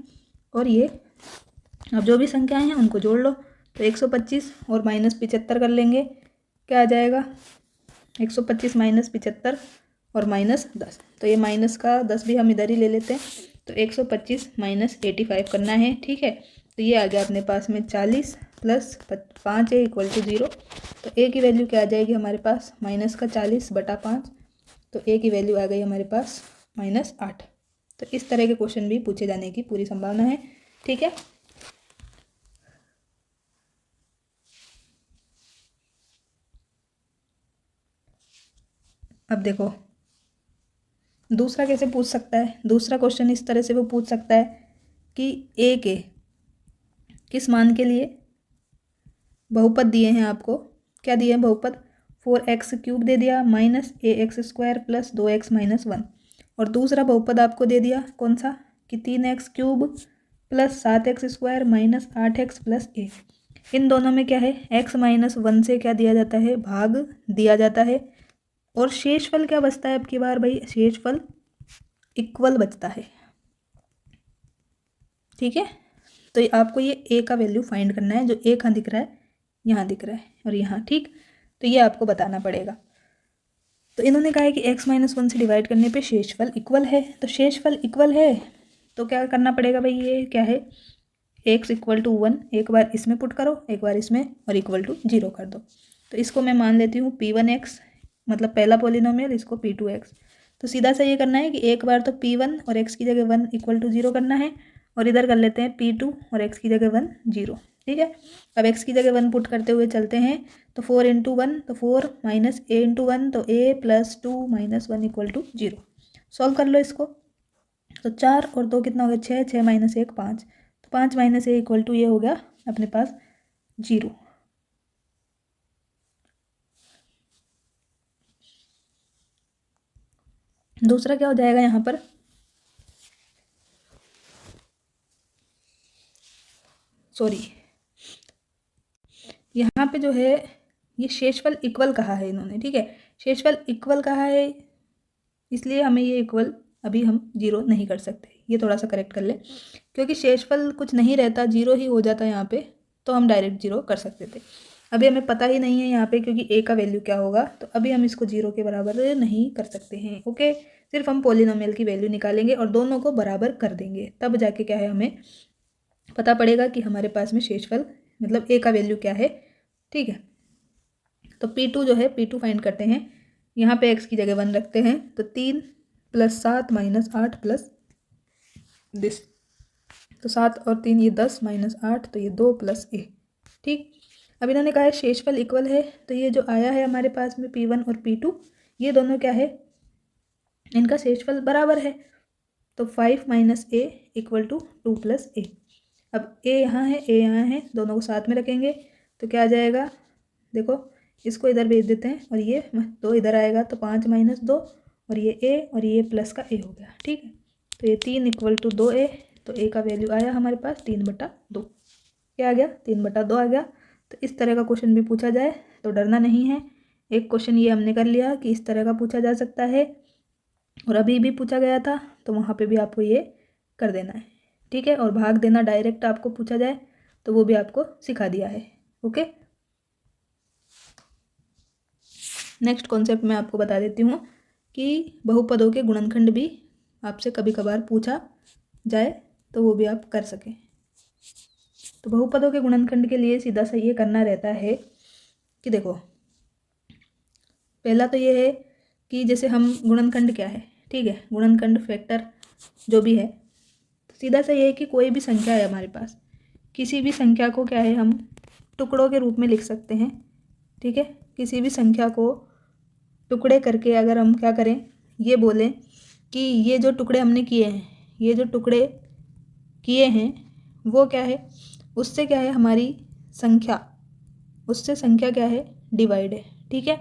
और ये अब जो भी संख्याएं हैं उनको जोड़ लो, तो 125 और -75 कर लेंगे, क्या आ जाएगा, 125 - 75 और -10, तो ये माइनस का 10 भी हम इधर ही ले लेते हैं। तो 125 - 85 करना है। ठीक है, तो ये आ गया अपने पास में 40 प्लस 5 है = 0। तो a की वैल्यू क्या आ जाएगी हमारे पास, -40/5, तो a की वैल्यू आ गई हमारे पास -8। तो इस तरह के क्वेश्चन भी पूछे जाने की पूरी संभावना है। ठीक है, अब देखो दूसरा कैसे पूछ सकता है, दूसरा क्वेश्चन इस तरह से वो पूछ सकता है कि ए के किस मान के लिए बहुपद दिए हैं आपको, क्या दिए हैं बहुपद, 4x³ दे दिया माइनस ax² प्लस 2x-1, और दूसरा बहुपद आपको दे दिया कौन सा कि 3x³ plus 7x² minus 8x plus a। इन दोनों में क्या है, x-1 से क्या दिया जाता है, भाग दिया जाता है, और शेषफल क्या बचता है अब की बार भाई, शेषफल इक्वल बचता है। ठीक है, तो आपको ये a का वैल्यू फाइंड करना है, जो a कहाँ दिख रहा है, यहाँ दिख रहा है और यहाँ, ठीक, तो ये आपको बताना पड़ेगा। तो इन्होंने कहा है कि x-1 से डिवाइड करने पे शेषफल इक्वल है, तो शेषफल इक्वल है तो क्या करना पड़ेगा भाई, ये क्या है, x=1, एक बार इसमें पुट करो एक बार इसमें, और =0 कर दो। तो इसको मैं मान लेती हूँ p1x, मतलब पहला पॉलिनोमियल, इसको p2x। तो सीधा सा ये करना है कि एक बार तो p1 और x की जगह 1 = 0 करना है, और इधर कर लेते हैं p2 और x की जगह 1 0। ठीक है, अब x की जगह 1 पुट करते हुए चलते हैं, तो 4 × 1 तो 4 माइनस a × 1 तो a प्लस 2 माइनस 1 = 0। सॉल्व कर लो इसको, तो 4 और 2 कितना हो गया, 6, 6 माइनस 1 5, तो 5 माइनस a = ये हो गया अपने पास 0। दूसरा क्या हो जाएगा यहाँ पर, सॉरी यहाँ पे जो है ये शेषफल इक्वल कहा है इन्होंने, ठीक है, शेषफल इक्वल कहा है, इसलिए हमें ये इक्वल अभी हम 0 नहीं कर सकते, ये थोड़ा सा करेक्ट कर ले, क्योंकि शेषफल कुछ नहीं रहता, 0 ही हो जाता है यहाँ पे, तो हम डायरेक्ट 0 कर सकते थे। अभी हमें पता ही नहीं है यहाँ पे क्योंकि a का वैल्यू क्या होगा, तो अभी हम इसको 0 के बराबर नहीं कर सकते हैं। ओके, सिर्फ हम पॉलिनोमियल की वैल्यू निकालेंगे और दोनों को बराबर कर देंगे, तब जाके क्या है हमें पता पड़ेगा कि हमारे पास में शेषफल मतलब a का वैल्यू क्या है। ठीक है, तो p2 जो है, p2 फाइंड करते हैं, यहाँ पे x की जगह 1 रखते हैं, तो 3 + 7 - 8 प्लस दिस, तो 7 और 3 ये 10 - 8 तो ये 2 + a। ठीक, अब इन्होंने कहा है शेषफल इक्वल है, तो ये जो आया है हमारे पास में p1 और p2, ये दोनों क्या है, इनका शेषफल बराबर है, तो 5 - a = 2 + a। अब a यहाँ है, a यहाँ है, दोनों को साथ में रखेंगे तो क्या आ जाएगा, देखो इसको इधर भेज देते हैं और ये 2 इधर आएगा, तो 5 - 2 और ये a और ये प्लस का a हो गया। ठीक है, तो ये 3 = 2a, तो a का वैल्यू आया हमारे पास 3/2, क्या आ गया, 3/2 आ गया। तो इस तरह का क्वेश्चन भी पूछा जाए तो डरना नहीं है, एक क्वेश्चन ये हमने कर लिया कि इस तरह का पूछा जा सकता है, और अभी भी पूछा गया था तो वहाँ पे भी आपको ये कर देना है। ठीक है, और भाग देना डायरेक्ट आपको पूछा जाए तो वो भी आपको सिखा दिया है। ओके, नेक्स्ट कॉन्सेप्ट मैं आपको बता देती हूँ कि बहुपदों के गुणनखंड भी आपसे कभी कभार पूछा जाए तो वो भी आप कर सकें। तो बहुपदों के गुणनखंड के लिए सीधा सा ये करना रहता है कि देखो, पहला तो ये है कि जैसे हम गुणनखंड क्या है, ठीक है, गुणनखंड फैक्टर जो भी है, तो सीधा सा ये है कि कोई भी संख्या है हमारे पास, किसी भी संख्या को क्या है हम टुकड़ों के रूप में लिख सकते हैं। ठीक है, किसी भी संख्या को टुकड़े करके अगर हम क्या करें, ये बोलें कि ये जो टुकड़े हमने किए हैं, ये जो टुकड़े किए हैं वो क्या है, उससे क्या है हमारी संख्या, उससे संख्या क्या है, डिवाइड है। ठीक है,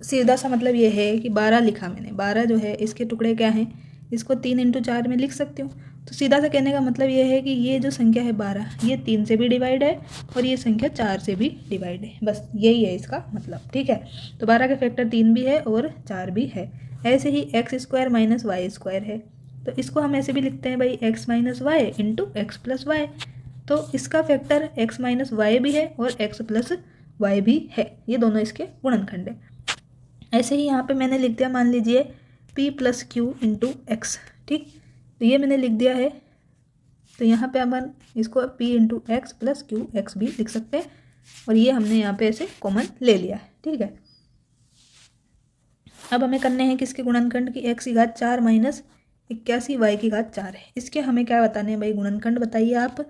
सीधा सा मतलब ये है कि 12 लिखा मैंने, 12 जो है इसके टुकड़े क्या हैं, इसको 3 × 4 में लिख सकती हूँ। तो सीधा सा कहने का मतलब ये है कि ये जो संख्या है 12, ये 3 से भी डिवाइड है और ये संख्या 4 से भी डिवाइड है, बस यही है इसका मतलब। ठीक है, तो 12 का फैक्टर 3 भी है और 4 भी है। ऐसे ही x² - y² है, तो इसको हम ऐसे भी लिखते हैं भाई x - y × x + y, तो इसका फैक्टर x - y भी है और x + y भी है, ये दोनों इसके गुणनखंड है। ऐसे ही यहाँ पे मैंने लिख दिया, मान लीजिए p + q × x। ठीक, तो ये मैंने लिख दिया है, तो यहाँ पे अपन इसको p × x + qx भी लिख सकते हैं, और ये हमने यहाँ पे ऐसे कॉमन ले लिया है। ठीक है, अब हमें करने हैं किसके गुणनखंड की, x की घात 4 - 81 y की घात 4 है, इसके हमें क्या बताने हैं भाई, गुणनखंड बताइए आप,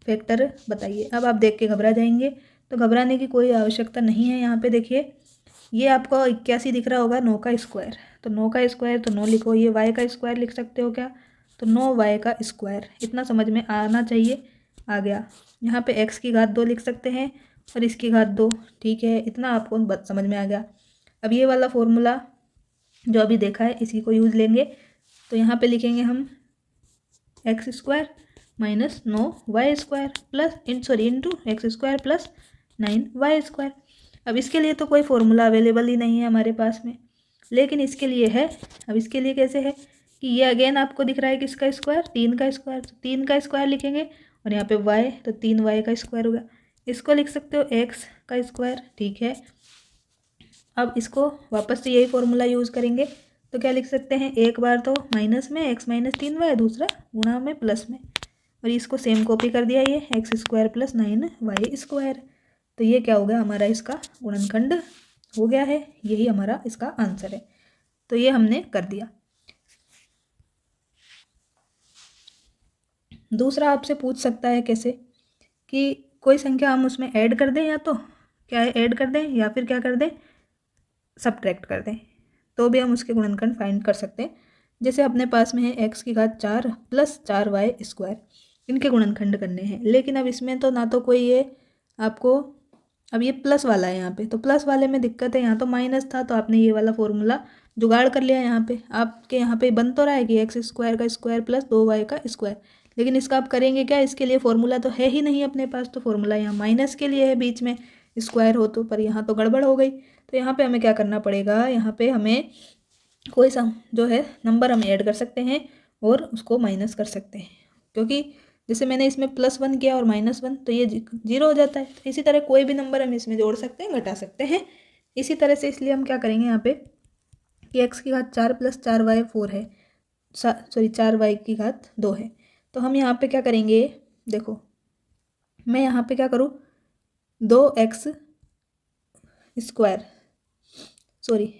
फैक्टर बताइए। अब आप देख के घबरा जाएंगे, तो घबराने की कोई आवश्यकता नहीं है। यहाँ पे देखिए ये आपको 81 दिख रहा होगा 9 का स्क्वायर, तो 9 का स्क्वायर तो 9 लिखो, ये y का स्क्वायर लिख सकते हो क्या, तो 9y का स्क्वायर। इतना समझ में आना चाहिए, आ गया। यहाँ पे x की घात 2 लिख सकते हैं और इसकी घात 2, ठीक है, इतना आपको समझ में आ गया। अब ये वाला फॉर्मूला जो अभी देखा है इसी को यूज़ लेंगे, तो यहाँ पे लिखेंगे हम x square minus 9y² plus into x square plus 9y²। अब इसके लिए तो कोई फॉर्मूला अवेलेबल ही नहीं है हमारे पास में, लेकिन इसके लिए है। अब इसके लिए कैसे है कि ये अगेन आपको दिख रहा है किसका स्क्वायर, 3 का स्क्वायर, तो 3 का स्क्वायर लिखेंगे और यहाँ पे y, तो 3y का स्क्वायर हो गया। इसको लिख सकते हो x का स्क्वायर, ठीक है। अब इसको वापस से यही फॉर्मूला यूज़ करेंगे, तो क्या लिख सकते हैं, एक बार तो माइनस में x माइनस 3y, दूसरा गुणा में प्लस में, और इसको सेम कॉपी कर दिया, ये एक्स स्क्वायर प्लस 9y²। तो ये क्या हो गया हमारा, इसका गुणनखंड हो गया है, यही हमारा इसका आंसर है। तो ये हमने कर दिया। दूसरा आपसे पूछ सकता है कैसे, कि कोई संख्या हम उसमें ऐड कर दें, या तो क्या है ऐड कर दें, या फिर क्या कर दें सब्ट्रैक्ट कर दें, तो भी हम उसके गुणनखंड फाइंड कर सकते हैं। जैसे अपने पास में है x की घात 4 प्लस 4y², इनके गुणनखंड करने हैं। लेकिन अब इसमें तो ना तो कोई ये आपको, अब ये प्लस वाला है यहाँ पे, तो प्लस वाले में दिक्कत है, यहाँ तो माइनस था, तो आपने ये वाला फॉर्मूला जुगाड़ कर लिया। यहाँ पे आपके यहाँ पे बन तो रहा है कि x² का स्क्वायर प्लस 2y का स्क्वायर, लेकिन इसका आप करेंगे क्या, इसके लिए फॉर्मूला तो है ही नहीं अपने पास, तो फॉर्मूला यहाँ माइनस के लिए है बीच में, स्क्वायर हो तो, पर यहाँ तो गड़बड़ हो गई। तो यहाँ पे हमें क्या करना पड़ेगा, यहाँ पे हमें कोई सा जो है नंबर हम ऐड कर सकते हैं और उसको माइनस कर सकते हैं, क्योंकि जैसे मैंने इसमें +1 किया और -1, तो ये 0 हो जाता है। तो इसी तरह कोई भी नंबर हम इसमें जोड़ सकते हैं, घटा सकते हैं इसी तरह से। इसलिए हम क्या करेंगे यहाँ पे कि x की घात 4 प्लस 4y 4 है, सॉरी 4y की घात 2 है। तो हम यहाँ पे क्या करेंगे, देखो मैं यहाँ पे क्या करूँ, 2x स्क्वायर, सॉरी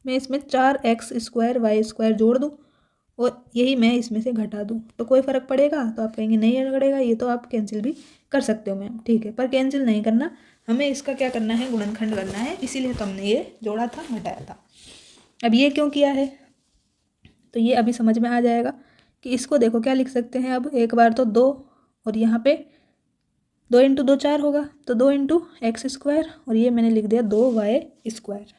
मैं इसमें 4x² y² जोड़ दूँ और यही मैं इसमें से घटा दूँ, तो कोई फ़र्क पड़ेगा, तो आप कहेंगे नहीं पड़ेगा, ये तो आप कैंसिल भी कर सकते हो मैम, ठीक है, पर कैंसिल नहीं करना, हमें इसका क्या करना है, गुणनखंड करना है, इसीलिए तो हमने ये जोड़ा था, घटाया था। अब ये क्यों किया है, तो ये अभी समझ में आ जाएगा कि इसको देखो क्या लिख सकते हैं। अब एक बार तो 2, और यहाँ पे 2 × 2 4 होगा, तो 2 × x², और ये मैंने लिख दिया 2y²।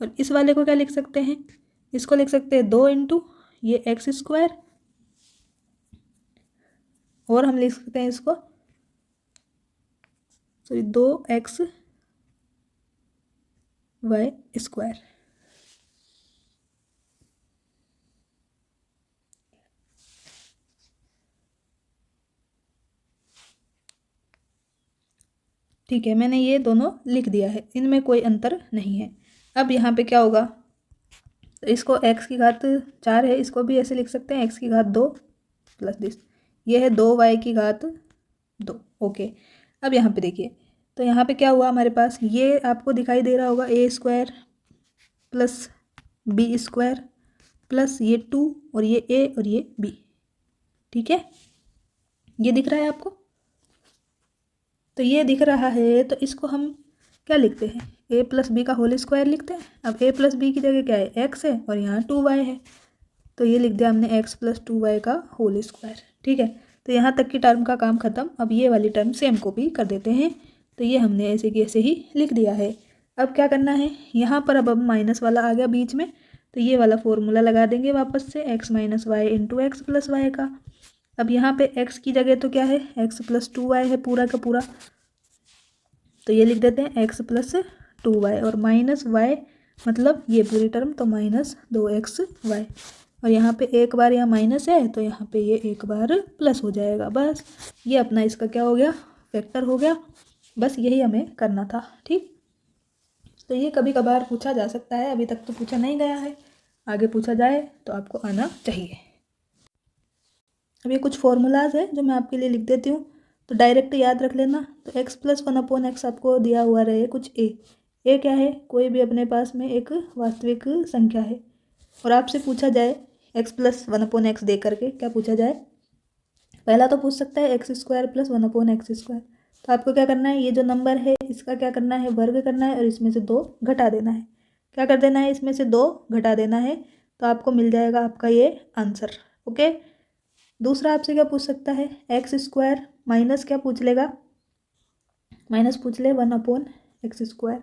और इस वाले को क्या लिख सकते हैं, इसको लिख सकते हैं 2 × ये x², और हम लिख सकते हैं इसको, सॉरी 2xy²। ठीक है, मैंने ये दोनों लिख दिया है, इनमें कोई अंतर नहीं है। अब यहाँ पे क्या होगा, तो इसको x की घात 4 है, इसको भी ऐसे लिख सकते हैं x की घात 2 प्लस दिस, ये है 2y की घात 2। ओके, अब यहाँ पे देखिए, तो यहाँ पे क्या हुआ हमारे पास, ये आपको दिखाई दे रहा होगा a² प्लस b² प्लस ये 2 और ये a और ये b, ठीक है, ये दिख रहा है आपको, तो ये दिख रहा है, तो इसको हम क्या लिखते हैं, a प्लस बी का होल स्क्वायर लिखते हैं। अब a प्लस बी की जगह क्या है, x है, और यहाँ 2y है, तो ये लिख दिया हमने x प्लस 2y का होल स्क्वायर, ठीक है। तो यहाँ तक की टर्म का काम खत्म। अब ये वाली टर्म सेम कॉपी कर देते हैं, तो ये हमने ऐसे कि ऐसे ही लिख दिया है। अब क्या करना है, यहाँ पर अब माइनस वाला आ गया बीच में, तो ये वाला फॉर्मूला लगा देंगे वापस से, x minus Y into X plus Y का। अब यहाँ पे x की जगह तो क्या है, x प्लस 2y है पूरा का पूरा, तो ये लिख देते हैं x प्लस 2y, और माइनस y मतलब ये पूरी टर्म, तो माइनस 2xy, और यहाँ पे एक बार यहाँ माइनस है, तो यहाँ पे ये एक बार प्लस हो जाएगा। बस ये अपना इसका क्या हो गया, फैक्टर हो गया। बस यही हमें करना था, ठीक। तो ये कभी कभार पूछा जा सकता है, अभी तक तो पूछा नहीं गया है, आगे पूछा जाए तो आपको आना चाहिए। अब ये कुछ फॉर्मूलाज है जो मैं आपके लिए लिख देती हूँ, तो डायरेक्ट याद रख लेना। तो x प्लस 1/x आपको दिया हुआ रहे कुछ a क्या है, कोई भी अपने पास में एक वास्तविक संख्या है, और आपसे पूछा जाए x प्लस 1/x दे करके क्या पूछा जाए, पहला तो पूछ सकता है x² प्लस 1/x², तो आपको क्या करना है, ये जो नंबर है इसका क्या करना है, वर्ग करना है और इसमें से 2 घटा देना है। क्या कर देना है, इसमें से 2 घटा देना है, तो आपको मिल जाएगा आपका ये आंसर। ओके। दूसरा आपसे क्या पूछ सकता है, x² माइनस क्या पूछ लेगा, माइनस पूछ ले 1/x²।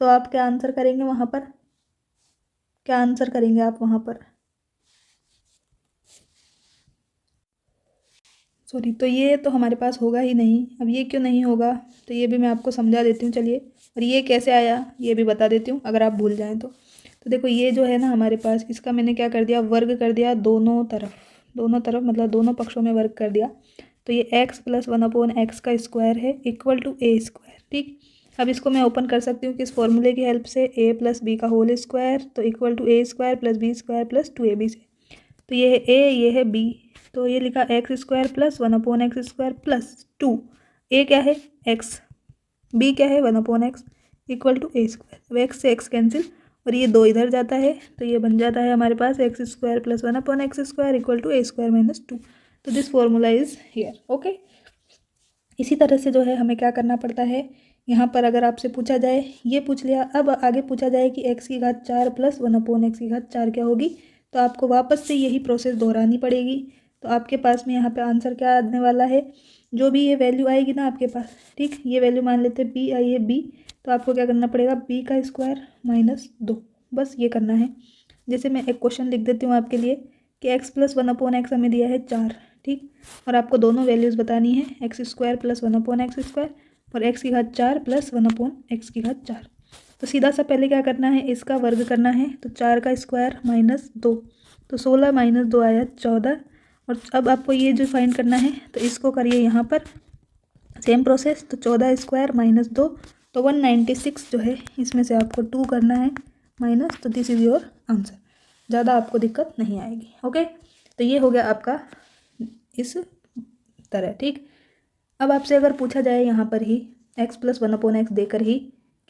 तो आप क्या आंसर करेंगे वहाँ पर, क्या आंसर करेंगे आप वहाँ पर, सॉरी, तो ये तो हमारे पास होगा ही नहीं। अब ये क्यों नहीं होगा, तो ये भी मैं आपको समझा देती हूँ, चलिए। और ये कैसे आया ये भी बता देती हूँ, अगर आप भूल जाएं तो देखो ये जो है ना हमारे पास, इसका मैंने क्या कर दिया, वर्ग कर दिया दोनों तरफ मतलब दोनों पक्षों में वर्ग कर दिया। तो ये x + 1/x² है इक्वल टू a²। ठीक, अब इसको मैं ओपन कर सकती हूँ किस फॉर्मूले की हेल्प से, a + b का होल स्क्वायर तो equal to a² + b² + 2ab से। तो ये है a, ये है b, तो ये लिखा x² + 1/x² + 2। a क्या है x, b क्या है 1/x इक्वल टू a²। अब x से x कैंसिल और ये 2 इधर जाता है, तो ये बन जाता है हमारे पास x² + 1/x² equal to a² - 2। तो this formula is here. Okay. इसी तरह से जो है हमें क्या करना पड़ता है, यहाँ पर अगर आपसे पूछा जाए, ये पूछ लिया, अब आगे पूछा जाए कि x⁴ + 1/x⁴ क्या होगी, तो आपको वापस से यही प्रोसेस दोहरानी पड़ेगी। तो आपके पास में यहाँ पे आंसर क्या आने वाला है, जो भी ये वैल्यू आएगी ना आपके पास, ठीक, ये वैल्यू मान लेते हैं b आई है b, तो आपको क्या करना पड़ेगा, b² - 2, बस ये करना है। जैसे मैं एक क्वेश्चन लिख देती हूँ आपके लिए कि x + 1/x हमें दिया है 4, ठीक, और आपको दोनों वैल्यूज़ बतानी है, x² + 1/x² और x⁴ + 1/x⁴। तो सीधा सा पहले क्या करना है, इसका वर्ग करना है, तो 4 का स्क्वायर - 2, तो 16 - 2 आया 14। और अब आपको ये जो फाइंड करना है, तो इसको करिए यहाँ पर सेम प्रोसेस, तो 14² - 2, तो 196 जो है, इसमें से आपको 2 करना है माइनस, तो दिस इज़ योर आंसर। ज़्यादा आपको दिक्कत नहीं आएगी। ओके, तो ये हो गया आपका इस तरह। ठीक, अब आपसे अगर पूछा जाए यहाँ पर ही x + 1/x देकर ही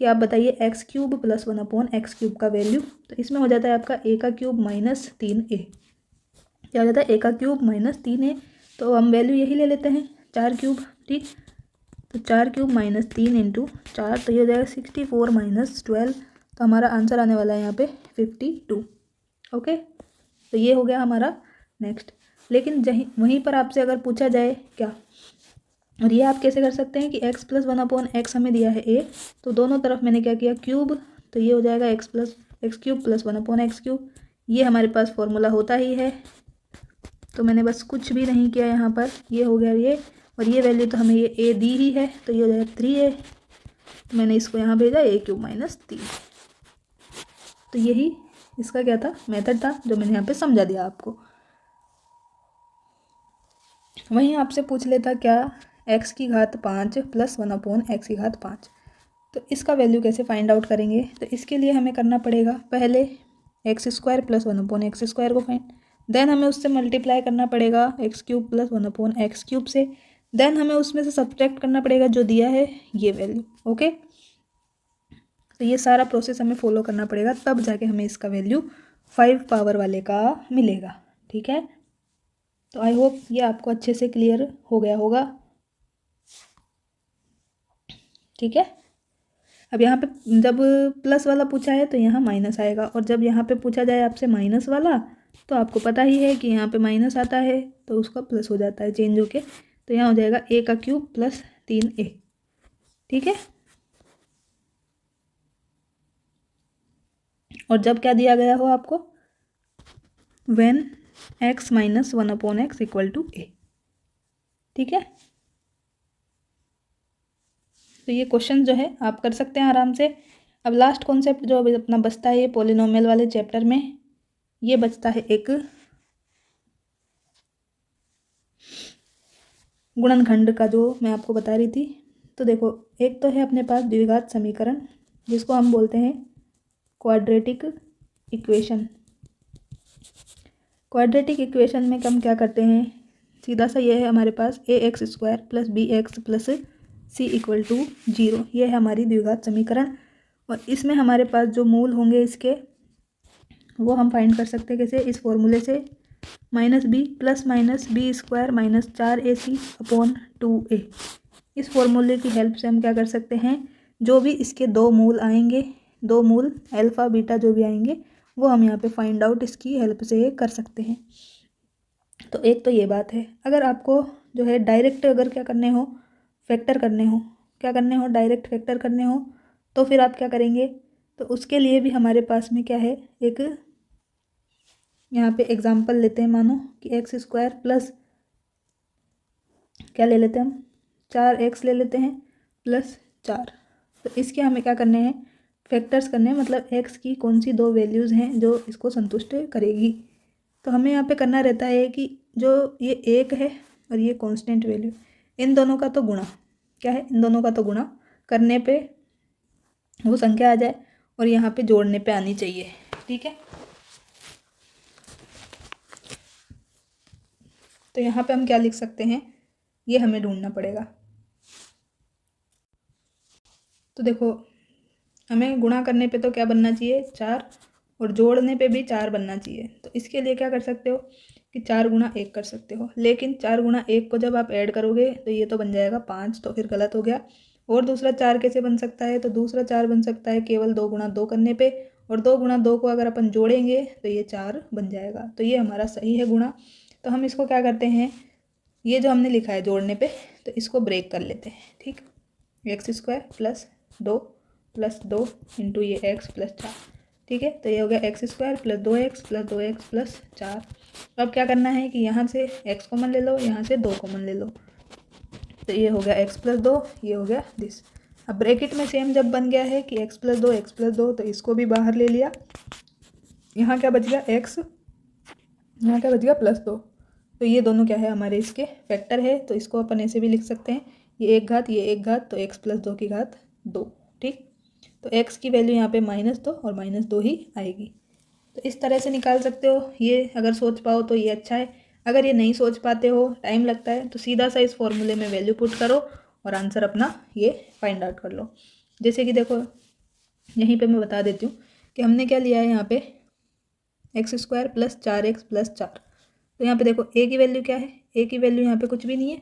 कि आप बताइए x³ + 1/x³ का वैल्यू, तो इसमें हो जाता है आपका a³ - 3a। क्या हो जाता है, a³ - 3a, तो हम वैल्यू यही ले लेते हैं 4³। ठीक, तो 4³ - 3 × 4, तो ये हो जाएगा 64 - 12, तो हमारा आंसर आने वाला है यहाँ पे 52। ओके, तो ये हो गया हमारा नेक्स्ट। लेकिन वहीं पर आपसे अगर पूछा जाए क्या, और ये आप कैसे कर सकते हैं कि x + 1/x हमें दिया है a, तो दोनों तरफ मैंने क्या किया, क्यूब, तो ये हो जाएगा x³ + 1/x³। ये हमारे पास फॉर्मूला होता ही है, तो मैंने बस कुछ भी नहीं किया यहाँ पर, ये हो गया ये, और ये वैल्यू तो हमें ये a दी ही है, तो ये हो जाएगा 3a, तो मैंने इसको यहाँ भेजा a³ - 3। तो यही इसका क्या था, मेथड था, जो मैंने यहाँ पे समझा दिया आपको। वहीं आपसे पूछ लेता क्या, x⁵ + 1/x⁵, तो इसका वैल्यू कैसे फाइंड आउट करेंगे, तो इसके लिए हमें करना पड़ेगा पहले x² + 1/x² को फाइंड, देन हमें उससे मल्टीप्लाई करना पड़ेगा x³ + 1/x³ से, देन हमें उसमें से सब्ट्रैक्ट करना पड़ेगा जो दिया है ये वैल्यू। ओके, तो ये सारा प्रोसेस हमें फॉलो करना पड़ेगा, तब जाके हमें इसका वैल्यू 5 पावर वाले का मिलेगा। ठीक है, तो आई होप ये आपको अच्छे से क्लियर हो गया होगा। ठीक है, अब यहाँ पे जब प्लस वाला पूछा है तो यहाँ माइनस आएगा, और जब यहाँ पे पूछा जाए आपसे माइनस वाला, तो आपको पता ही है कि यहाँ पे माइनस आता है तो उसका प्लस हो जाता है चेंज होके, तो यहाँ हो जाएगा a³ + 3a। ठीक है, और जब क्या दिया गया हो आपको, when x - 1/x = a। ठीक है, तो ये क्वेश्चन जो है आप कर सकते हैं आराम से। अब लास्ट कॉन्सेप्ट जो अभी अपना बचता है ये पॉलिनोमियल वाले चैप्टर में, ये बचता है एक गुणनखंड का, जो मैं आपको बता रही थी। तो देखो, एक तो है अपने पास द्विघात समीकरण, जिसको हम बोलते हैं क्वाड्रेटिक इक्वेशन। क्वाड्रेटिक इक्वेशन में हम क्या करते हैं, सीधा सा ये है हमारे पास ax² + bx + c = 0, ये है हमारी द्विघात समीकरण। और इसमें हमारे पास जो मूल होंगे इसके, वो हम फाइंड कर सकते हैं कैसे, इस फॉर्मूले से, -b + -b² - 4ac/2a, इस फॉर्मूले की हेल्प से हम क्या कर सकते हैं, जो भी इसके दो मूल आएंगे, दो मूल अल्फ़ा बीटा जो भी आएंगे वो हम यहाँ पे फाइंड आउट इसकी हेल्प से कर सकते हैं। तो एक तो ये बात है। अगर आपको जो है डायरेक्ट अगर क्या करने हो, फैक्टर करने हो, क्या करने हो, डायरेक्ट फैक्टर करने हो, तो फिर आप क्या करेंगे, तो उसके लिए भी हमारे पास में क्या है, एक यहाँ पे एग्जांपल लेते हैं। मानो कि एक्स स्क्वायर प्लस क्या ले लेते हैं हम, 4x ले लेते हैं प्लस 4। तो इसके हमें क्या करने हैं, फैक्टर्स करने हैं, मतलब x की कौन सी दो वैल्यूज़ हैं जो इसको संतुष्ट करेगी। तो हमें यहाँ पे करना रहता है कि जो ये एक है और ये कांस्टेंट वैल्यू, इन दोनों का तो गुणा, क्या है, इन दोनों का तो गुणा करने पे वो संख्या आ जाए और यहाँ पे जोड़ने पे आनी चाहिए। ठीक है, तो यहाँ पे हम क्या लिख सकते हैं, ये हमें ढूंढना पड़ेगा। तो देखो, हमें गुणा करने पे तो क्या बनना चाहिए, 4, और जोड़ने पे भी 4 बनना चाहिए। तो इसके लिए क्या कर सकते हो कि 4 गुणा 1 कर सकते हो, लेकिन 4 गुणा 1 को जब आप ऐड करोगे तो ये तो बन जाएगा 5, तो फिर गलत हो गया। और दूसरा 4 कैसे बन सकता है, तो दूसरा 4 बन सकता है केवल 2 गुणा 2 करने पे, और 2 गुणा 2 को अगर अपन जोड़ेंगे तो ये 4 बन जाएगा। तो ये हमारा सही है गुणा। तो हम इसको क्या करते हैं, ये जो हमने लिखा है जोड़ने पे, तो इसको ब्रेक कर लेते हैं। ठीक, x square plus 2 plus 2 into ये एक्स प्लस 4। ठीक है, तो ये हो गया x square plus 2x plus 2x plus 4। अब क्या करना है कि यहाँ से x कॉमन ले लो, यहाँ से 2 कॉमन ले लो, तो ये हो गया x प्लस 2, ये हो गया दिस। अब ब्रैकेट में सेम जब बन गया है कि x प्लस 2, तो इसको भी बाहर ले लिया। यहाँ क्या बच गया x, यहाँ क्या बच गया प्लस 2। तो ये दोनों क्या है, हमारे इसके फैक्टर है। तो इसको अपन ऐसे भी लिख सकते हैं, ये एक घात, ये एक घात, तो x प्लस 2 की घात 2। ठीक, तो x की वैल्यू यहाँ पे -2 और -2 ही आएगी। तो इस तरह से निकाल सकते हो। ये अगर सोच पाओ तो ये अच्छा है, अगर ये नहीं सोच पाते हो, टाइम लगता है, तो सीधा सा इस फॉर्मूले में वैल्यू पुट करो और आंसर अपना ये फाइंड आउट कर लो। जैसे कि देखो, यहीं पे मैं बता देती हूँ कि हमने क्या लिया है यहाँ पे, x square plus 4x plus 4। तो यहाँ पे देखो a की वैल्यू क्या है, a की वैल्यू यहाँ पे कुछ भी नहीं है,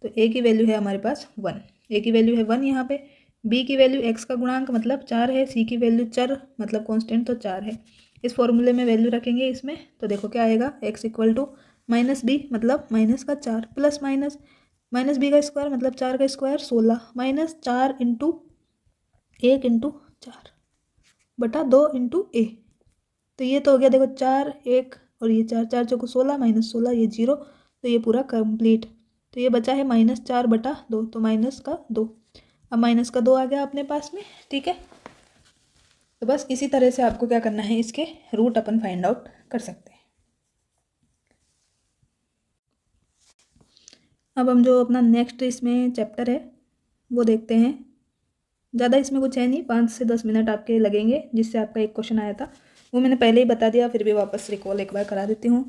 तो a की वैल्यू है हमारे पास 1, a की वैल्यू है 1 यहाँ पे। b की वैल्यू x का गुणांक मतलब 4 है, c की वैल्यू चर मतलब कांस्टेंट तो 4 है। इस फॉर्मूले में वैल्यू रखेंगे इसमें, तो देखो क्या आएगा, x इक्वल टू -b मतलब माइनस का 4 प्लस माइनस b का स्क्वायर मतलब 4 का स्क्वायर 16 माइनस 4 इंटू 1 इंटू 4 बटा 2 इंटू a। तो ये तो हो गया, देखो 4 1 और ये 4, 4 चौको 16 -16 ये 0, तो ये पूरा कंप्लीट। तो ये बचा है -4/2, तो माइनस का 2। अब माइनस का 2 आ गया अपने पास में। ठीक है, तो बस इसी तरह से आपको क्या करना है, इसके रूट अपन फाइंड आउट कर सकते हैं। अब हम जो अपना नेक्स्ट इसमें चैप्टर है वो देखते हैं। ज़्यादा इसमें कुछ है नहीं, 5 से 10 मिनट आपके लगेंगे, जिससे आपका एक क्वेश्चन आया था वो मैंने पहले ही बता दिया, फिर भी वापस रिकॉल एक बार करा देती हूँ।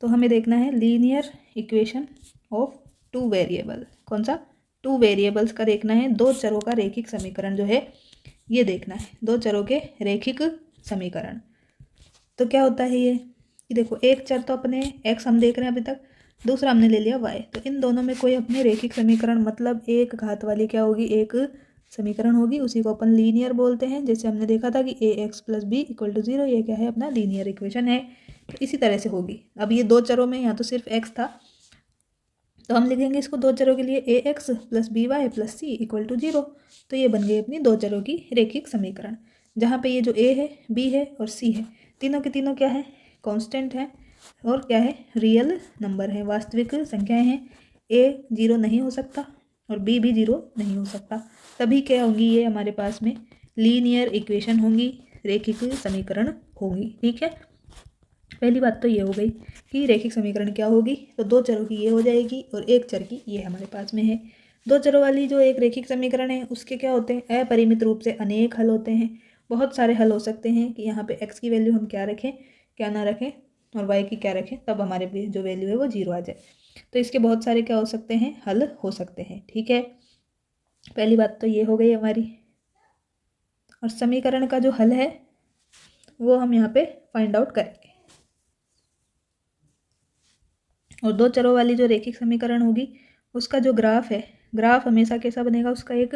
तो हमें देखना है लीनियर इक्वेशन ऑफ 2 वेरिएबल। कौन सा, 2 वेरिएबल्स का देखना है, 2 चरों का रैखिक समीकरण जो है ये देखना है, 2 चरों के रैखिक समीकरण। तो क्या होता है ये कि देखो, एक चर तो अपने x हम देख रहे हैं अभी तक, दूसरा हमने ले लिया y। तो इन दोनों में कोई अपने रैखिक समीकरण मतलब एक घात वाली क्या होगी, एक समीकरण होगी, उसी को अपन लीनियर बोलते हैं। जैसे हमने देखा था कि ax plus B equal to 0, ये क्या है, अपना लीनियर इक्वेशन है। तो इसी तरह से होगी। अब ये 2 चरों में यहाँ तो सिर्फ x था, तो हम लिखेंगे इसको 2 चरों के लिए ax plus by plus c equal to 0। तो ये बन गई अपनी 2 चरों की रैखिक समीकरण, जहाँ पे ये जो a है, b है और c है, तीनों के तीनों क्या है, कांस्टेंट है और क्या है, रियल नंबर है, वास्तविक संख्याएं हैं। a 0 नहीं हो सकता और b भी 0 नहीं हो सकता, तभी क्या होंगी, ये हमारे पास में लीनियर इक्वेशन होंगी, रैखिक समीकरण होगी। ठीक है, पहली बात तो ये हो गई कि रैखिक समीकरण क्या होगी, तो 2 चरों की ये हो जाएगी और एक चर की ये हमारे पास में है। 2 चरों वाली जो एक रैखिक समीकरण है उसके क्या होते हैं, अपरिमित रूप से अनेक हल होते हैं, बहुत सारे हल हो सकते हैं कि यहाँ पे x की वैल्यू हम क्या रखें, क्या ना रखें, और y की क्या रखें, तब हमारे जो वैल्यू है वो 0 आ जाए। तो इसके बहुत सारे क्या हो सकते हैं, हल हो सकते हैं। ठीक है, पहली बात तो ये हो गई हमारी। और समीकरण का जो हल है वो हम यहाँ पे फाइंड आउट करेंगे। और 2 चरों वाली जो रैखिक समीकरण होगी उसका जो ग्राफ है, ग्राफ हमेशा कैसा बनेगा, उसका एक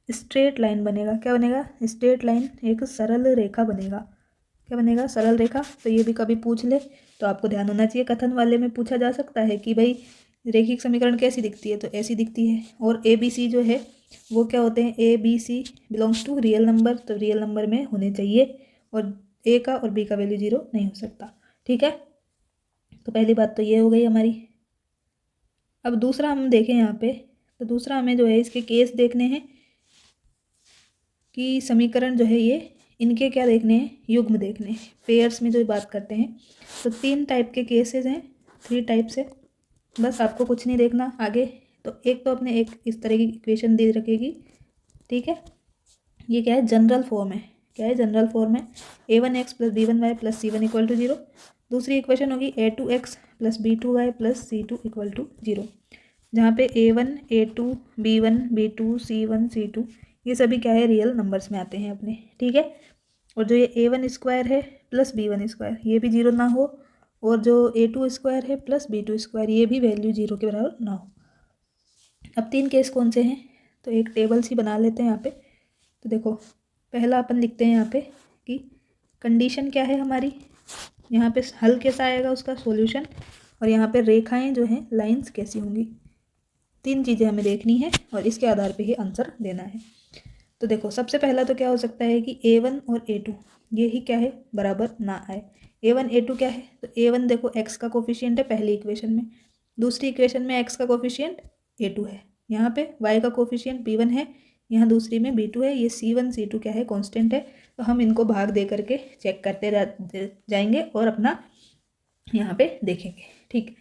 स्ट्रेट लाइन बनेगा। क्या बनेगा? स्ट्रेट लाइन, एक सरल रेखा बनेगा। क्या बनेगा? सरल रेखा। तो ये भी कभी पूछ ले तो आपको ध्यान होना चाहिए, कथन वाले में पूछा जा सकता है कि भाई रैखिक समीकरण कैसी दिखती है, तो ऐसी दिखती है। और ए बी सी जो है वो क्या होते हैं, A B C belongs to real number, तो रियल नंबर में होने चाहिए और ए का और बी का वैल्यू 0 नहीं हो सकता। ठीक है, तो पहली बात तो ये हो गई हमारी। अब दूसरा हम देखें यहाँ पे, तो दूसरा हमें जो है इसके केस देखने हैं कि समीकरण जो है ये इनके क्या देखने हैं, युग्म देखने हैं, पेयर्स में जो बात करते हैं। तो 3 टाइप के केसेस हैं, 3 टाइप से, बस आपको कुछ नहीं देखना आगे। तो एक तो अपने एक इस तरह की इक्वेशन दे रखेगी, ठीक है, ये क्या है, जनरल फॉर्म है। क्या है? जनरल फॉर्म है, a1x + b1y + c1 = 0। दूसरी इक्वेशन होगी a2x + b2y + c2 = 0, जहाँ पे a1 a2 b1 b2 c1 c2 ये सभी क्या है, रियल नंबर्स में आते हैं अपने। ठीक है, और जो ये a1² है + b1² ये भी 0 ना हो, और जो a2² है + b2² ये भी वैल्यू 0 के बराबर ना हो। अब 3 केस कौन से हैं, तो एक टेबल सी बना लेते हैं यहाँ पे। तो देखो पहला अपन लिखते हैं यहाँ पे कि कंडीशन क्या है हमारी, यहाँ पे हल कैसा आएगा उसका सॉल्यूशन, और यहाँ पे रेखाएं जो हैं, लाइंस कैसी होंगी। 3 चीज़ें हमें देखनी है और इसके आधार पे ही आंसर देना है। तो देखो सबसे पहला तो क्या हो सकता है कि a1 और a2 ये ही क्या है, बराबर ना आए। a1 a2 क्या है, तो a1 देखो x का कोफिशिएंट है पहली इक्वेशन में, दूसरी इक्वेशन में x का कोफिशिएंट a2 है, यहाँ पे y का कोफिशिएंट b1 है, यहाँ दूसरी में b2 है। ये c1 c2 क्या है, कांस्टेंट है। तो हम इनको भाग दे करके चेक करते जाएंगे और अपना यहाँ पे देखेंगे। ठीक,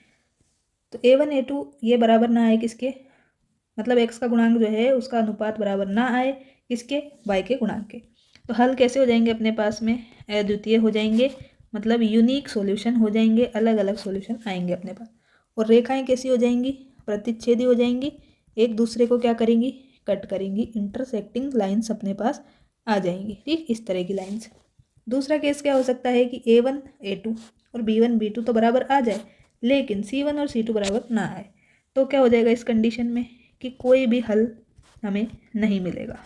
तो a1 a2 ये बराबर ना आए किसके, मतलब x का गुणांक जो है उसका अनुपात बराबर ना आए किसके, y के गुणांक के। तो हल कैसे हो जाएंगे अपने पास में, अद्वितीय हो जाएंगे, मतलब यूनिक सॉल्यूशन हो जाएंगे, अलग अलग सॉल्यूशन आएंगे अपने पास। और रेखाएं कैसी हो जाएंगी, प्रतिच्छेदी हो जाएंगी, एक दूसरे को क्या करेंगी, कट करेंगी, इंटरसेक्टिंग लाइन्स अपने पास आ जाएंगी। ठीक, इस तरह की लाइन्स। दूसरा केस क्या हो सकता है कि a1 a2 और b1 b2 तो बराबर आ जाए, लेकिन c1 और c2 बराबर ना आए। तो क्या हो जाएगा इस कंडीशन में कि कोई भी हल हमें नहीं मिलेगा,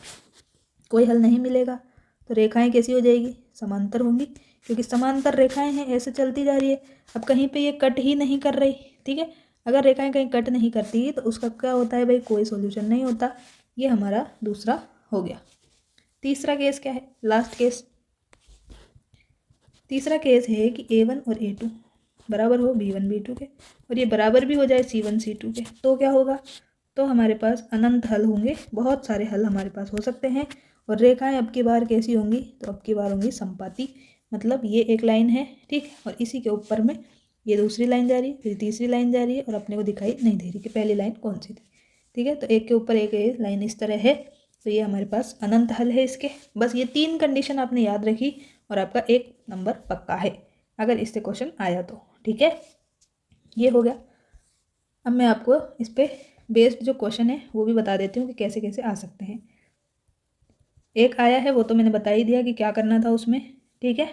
कोई हल नहीं मिलेगा। तो रेखाएं कैसी हो जाएगी, समांतर होंगी, क्योंकि समांतर रेखाएं हैं, ऐसे चलती जा रही है। अब कहीं पे ये कट ही नहीं कर रही, ठीक है, अगर रेखाएं कहीं कट नहीं करती तो उसका क्या होता है भाई, कोई सॉल्यूशन नहीं होता। ये हमारा दूसरा हो गया। तीसरा केस क्या है, लास्ट केस। तीसरा केस है कि a1 और a2 बराबर हो b1 b2 के, और ये बराबर भी हो जाए c1 c2 के। तो क्या होगा, तो हमारे पास अनंत हल होंगे, बहुत सारे हल हमारे पास हो सकते हैं। और रेखाएं अब की बार कैसी होंगी, तो अब की बार होंगी संपाती, मतलब ये एक लाइन है, ठीक, और इसी के ऊपर में ये दूसरी लाइन जा रही है, फिर तीसरी लाइन जा रही है, और अपने को दिखाई नहीं दे रही कि पहली लाइन कौन सी थी। ठीक है, तो एक के ऊपर एक लाइन इस तरह है। तो ये हमारे पास अनंत हल है इसके। बस ये 3 कंडीशन आपने याद रखी और आपका 1 नंबर पक्का है अगर इससे क्वेश्चन आया तो। ठीक है, ये हो गया। अब मैं आपको इस पे बेस्ड जो क्वेश्चन है वो भी बता देती हूँ कि कैसे कैसे आ सकते हैं। एक आया है वो तो मैंने बता ही दिया कि क्या करना था उसमें। ठीक है,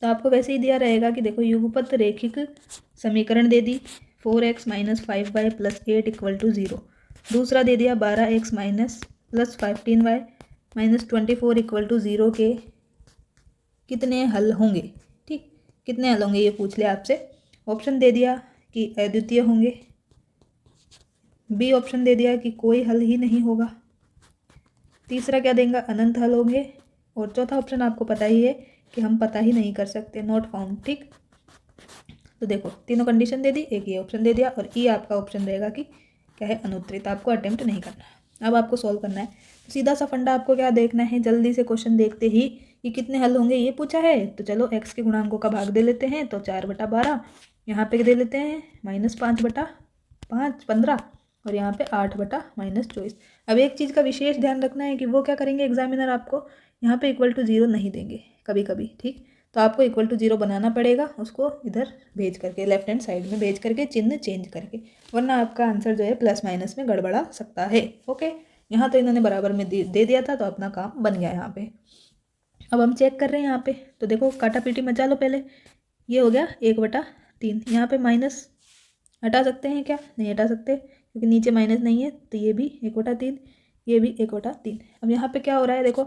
तो आपको वैसे ही दिया रहेगा कि देखो युगपत रेखिक समीकरण दे दी 4x - 5y + 8 = 0। दूसरा दे दिया 12x - +15y - 24 = 0 के कितने हल होंगे। ठीक, कितने हल होंगे ये पूछ लिया आपसे। ऑप्शन दे दिया कि अद्वितीय होंगे, बी ऑप्शन दे दिया कि कोई हल ही नहीं होगा, तीसरा क्या देंगे, अनंत हल होंगे, और चौथा ऑप्शन आपको पता ही है कि हम पता ही नहीं कर सकते, नॉट फाउंड। ठीक, तो देखो तीनों कंडीशन दे दी, एक ये ऑप्शन दे दिया, और ई आपका ऑप्शन रहेगा कि क्या है, अनुत्तरित, आपको अटेम्प्ट नहीं करना। अब आपको सॉल्व करना है, तो सीधा सा फंडा आपको क्या देखना है, जल्दी से क्वेश्चन देखते ही कि कितने हल होंगे ये पूछा है, तो चलो x के गुणांकों का भाग दे लेते हैं। तो 4/12 यहाँ पे दे लेते हैं, -5/5 15, और यहाँ पे 8/-24। अब एक चीज़ का विशेष ध्यान रखना है कि वो क्या करेंगे एग्जामिनर, आपको यहाँ पे =0 नहीं देंगे कभी कभी। ठीक, तो आपको =0 बनाना पड़ेगा, उसको इधर भेज करके, लेफ्ट हैंड साइड में भेज करके, चिन्ह चेंज करके, वरना आपका आंसर जो है प्लस माइनस में गड़बड़ा सकता है। ओके, यहाँ तो इन्होंने बराबर में दे दिया था, तो अपना काम बन गया यहाँ पे। अब हम चेक कर रहे हैं यहाँ पे, तो देखो काटा पीटी मचा लो पहले। ये हो गया 1/3, यहाँ पे माइनस हटा सकते हैं क्या, नहीं हटा सकते, क्योंकि नीचे माइनस नहीं है, तो ये भी 1/3, ये भी 1/3। अब यहाँ पे क्या हो रहा है, देखो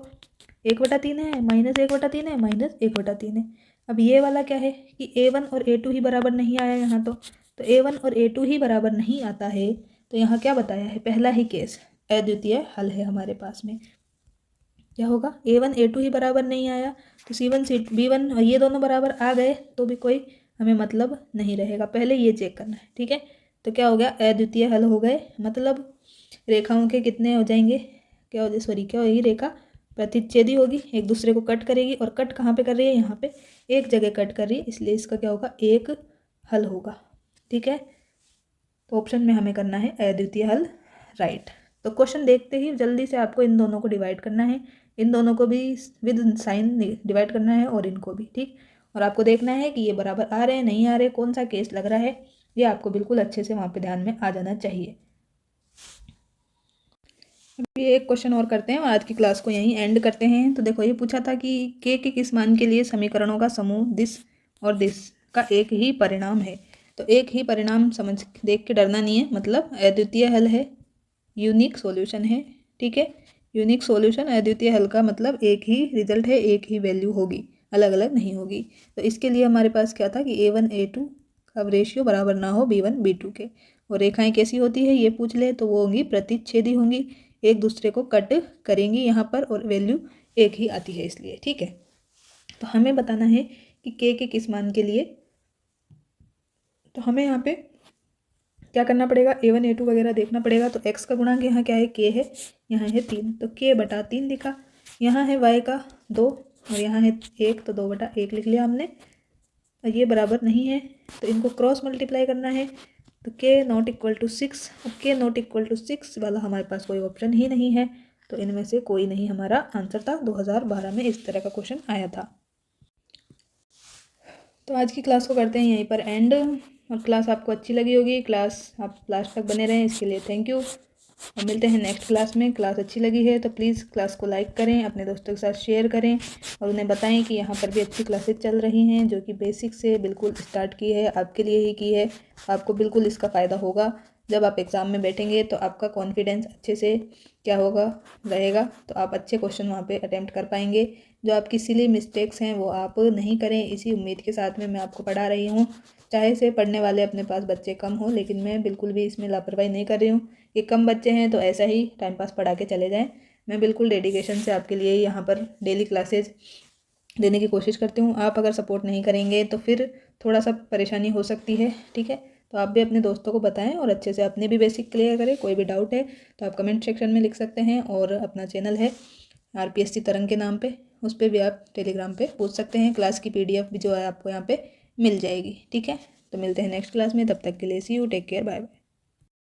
1/3 है, -1/3 है, -1/3 है। अब ये वाला क्या है कि A1 और A2 ही बराबर नहीं आया यहाँ, तो A1 और A2 ही बराबर नहीं आता है, तो यहाँ क्या बताया है, पहला ही केस अद्वितीय हल है हमारे पास में। क्या होगा, A1 A2 ही बराबर नहीं आया, तो C1 B1 और ये दोनों बराबर आ गए तो भी कोई हमें मतलब नहीं रहेगा, पहले ये चेक करना है, ठीक है। तो क्या हो गया, अद्वितीय हल हो गए, मतलब रेखाओं के कितने हो जाएंगे, क्या हो, सॉरी क्या होगी, रेखा प्रतिच्छेदी होगी, एक दूसरे को कट करेगी, और कट कहाँ पे कर रही है, यहाँ पे एक जगह कट कर रही है, इसलिए इसका क्या होगा, एक हल होगा, ठीक है। तो ऑप्शन में हमें करना है अद्वितीय हल, राइट। तो क्वेश्चन देखते ही जल्दी से आपको इन दोनों को डिवाइड करना है, इन दोनों को भी विद साइन डिवाइड करना है और इनको भी, ठीक। और आपको देखना है कि ये बराबर आ रहे हैं नहीं आ रहे, कौन सा केस लग रहा है, ये आपको बिल्कुल अच्छे से वहाँ पे ध्यान में आ जाना चाहिए। अभी एक क्वेश्चन और करते हैं और आज की क्लास को यहीं एंड करते हैं। तो देखो, ये पूछा था कि के किस मान के लिए समीकरणों का समूह दिस और दिस का एक ही परिणाम है। तो एक ही परिणाम समझ देख के डरना नहीं है, मतलब अद्वितीय हल है, यूनिक सॉल्यूशन है, ठीक है। यूनिक सॉल्यूशन, अद्वितीय हल का मतलब एक ही रिजल्ट है, एक ही वैल्यू होगी, अलग अलग नहीं होगी। तो इसके लिए हमारे पास क्या था कि A1 A2 का रेशियो बराबर ना हो B1 B2 के, और रेखाएं कैसी होती है ये पूछ ले तो वो होंगी प्रतिच्छेदी होंगी, एक दूसरे को कट करेंगी यहाँ पर, और वैल्यू एक ही आती है इसलिए, ठीक है। तो हमें बताना है कि के किस मान के लिए, तो हमें यहाँ पे क्या करना पड़ेगा, A1 A2 वगैरह देखना पड़ेगा। तो x का गुणांक यहाँ क्या है, k है, यहाँ है 3, तो k/3 लिखा, यहाँ है y का 2 और यहाँ है 1, तो 2/1 लिख लिया हमने। और ये बराबर नहीं है तो इनको क्रॉस मल्टीप्लाई करना है, तो k ≠ 6। अब k ≠ 6 वाला हमारे पास कोई ऑप्शन ही नहीं है, तो इनमें से कोई नहीं हमारा आंसर था। 2012 में इस तरह का क्वेश्चन आया था। तो आज की क्लास को करते हैं यहीं पर एंड, और क्लास आपको अच्छी लगी होगी, क्लास आप लास्ट तक बने रहें इसके लिए थैंक यू, और मिलते हैं नेक्स्ट क्लास में। क्लास अच्छी लगी है तो प्लीज़ क्लास को लाइक करें, अपने दोस्तों के साथ शेयर करें, और उन्हें बताएं कि यहाँ पर भी अच्छी क्लासेस चल रही हैं जो कि बेसिक से बिल्कुल स्टार्ट की है, आपके लिए ही की है। आपको बिल्कुल इसका फ़ायदा होगा, जब आप एग्ज़ाम में बैठेंगे तो आपका कॉन्फिडेंस अच्छे से क्या होगा, रहेगा, तो आप अच्छे क्वेश्चन वहाँ पे अटेम्प्ट कर पाएंगे। जो आपकी सिली मिस्टेक्स हैं वो आप नहीं करें, इसी उम्मीद के साथ में मैं आपको पढ़ा रही हूँ। चाहे से पढ़ने वाले अपने पास बच्चे कम हो, लेकिन मैं बिल्कुल भी इसमें लापरवाही नहीं कर रही हूँ कि कम बच्चे हैं तो ऐसा ही टाइम पास पढ़ा के चले जाएं। मैं बिल्कुल डेडिकेशन से आपके लिए यहाँ पर डेली क्लासेज देने की कोशिश करती हूँ। आप अगर सपोर्ट नहीं करेंगे तो फिर थोड़ा सा परेशानी हो सकती है, ठीक है। तो आप भी अपने दोस्तों को बताएं और अच्छे से अपने भी बेसिक क्लियर करें। कोई भी डाउट है तो आप कमेंट सेक्शन में लिख सकते हैं, और अपना चैनल है RPSC तरंग के नाम पे, उस पर भी आप टेलीग्राम पे पूछ सकते हैं। क्लास की PDF भी जो है आपको यहाँ पे मिल जाएगी, ठीक है। तो मिलते हैं नेक्स्ट क्लास में, तब तक के लिए see you, take care, bye bye.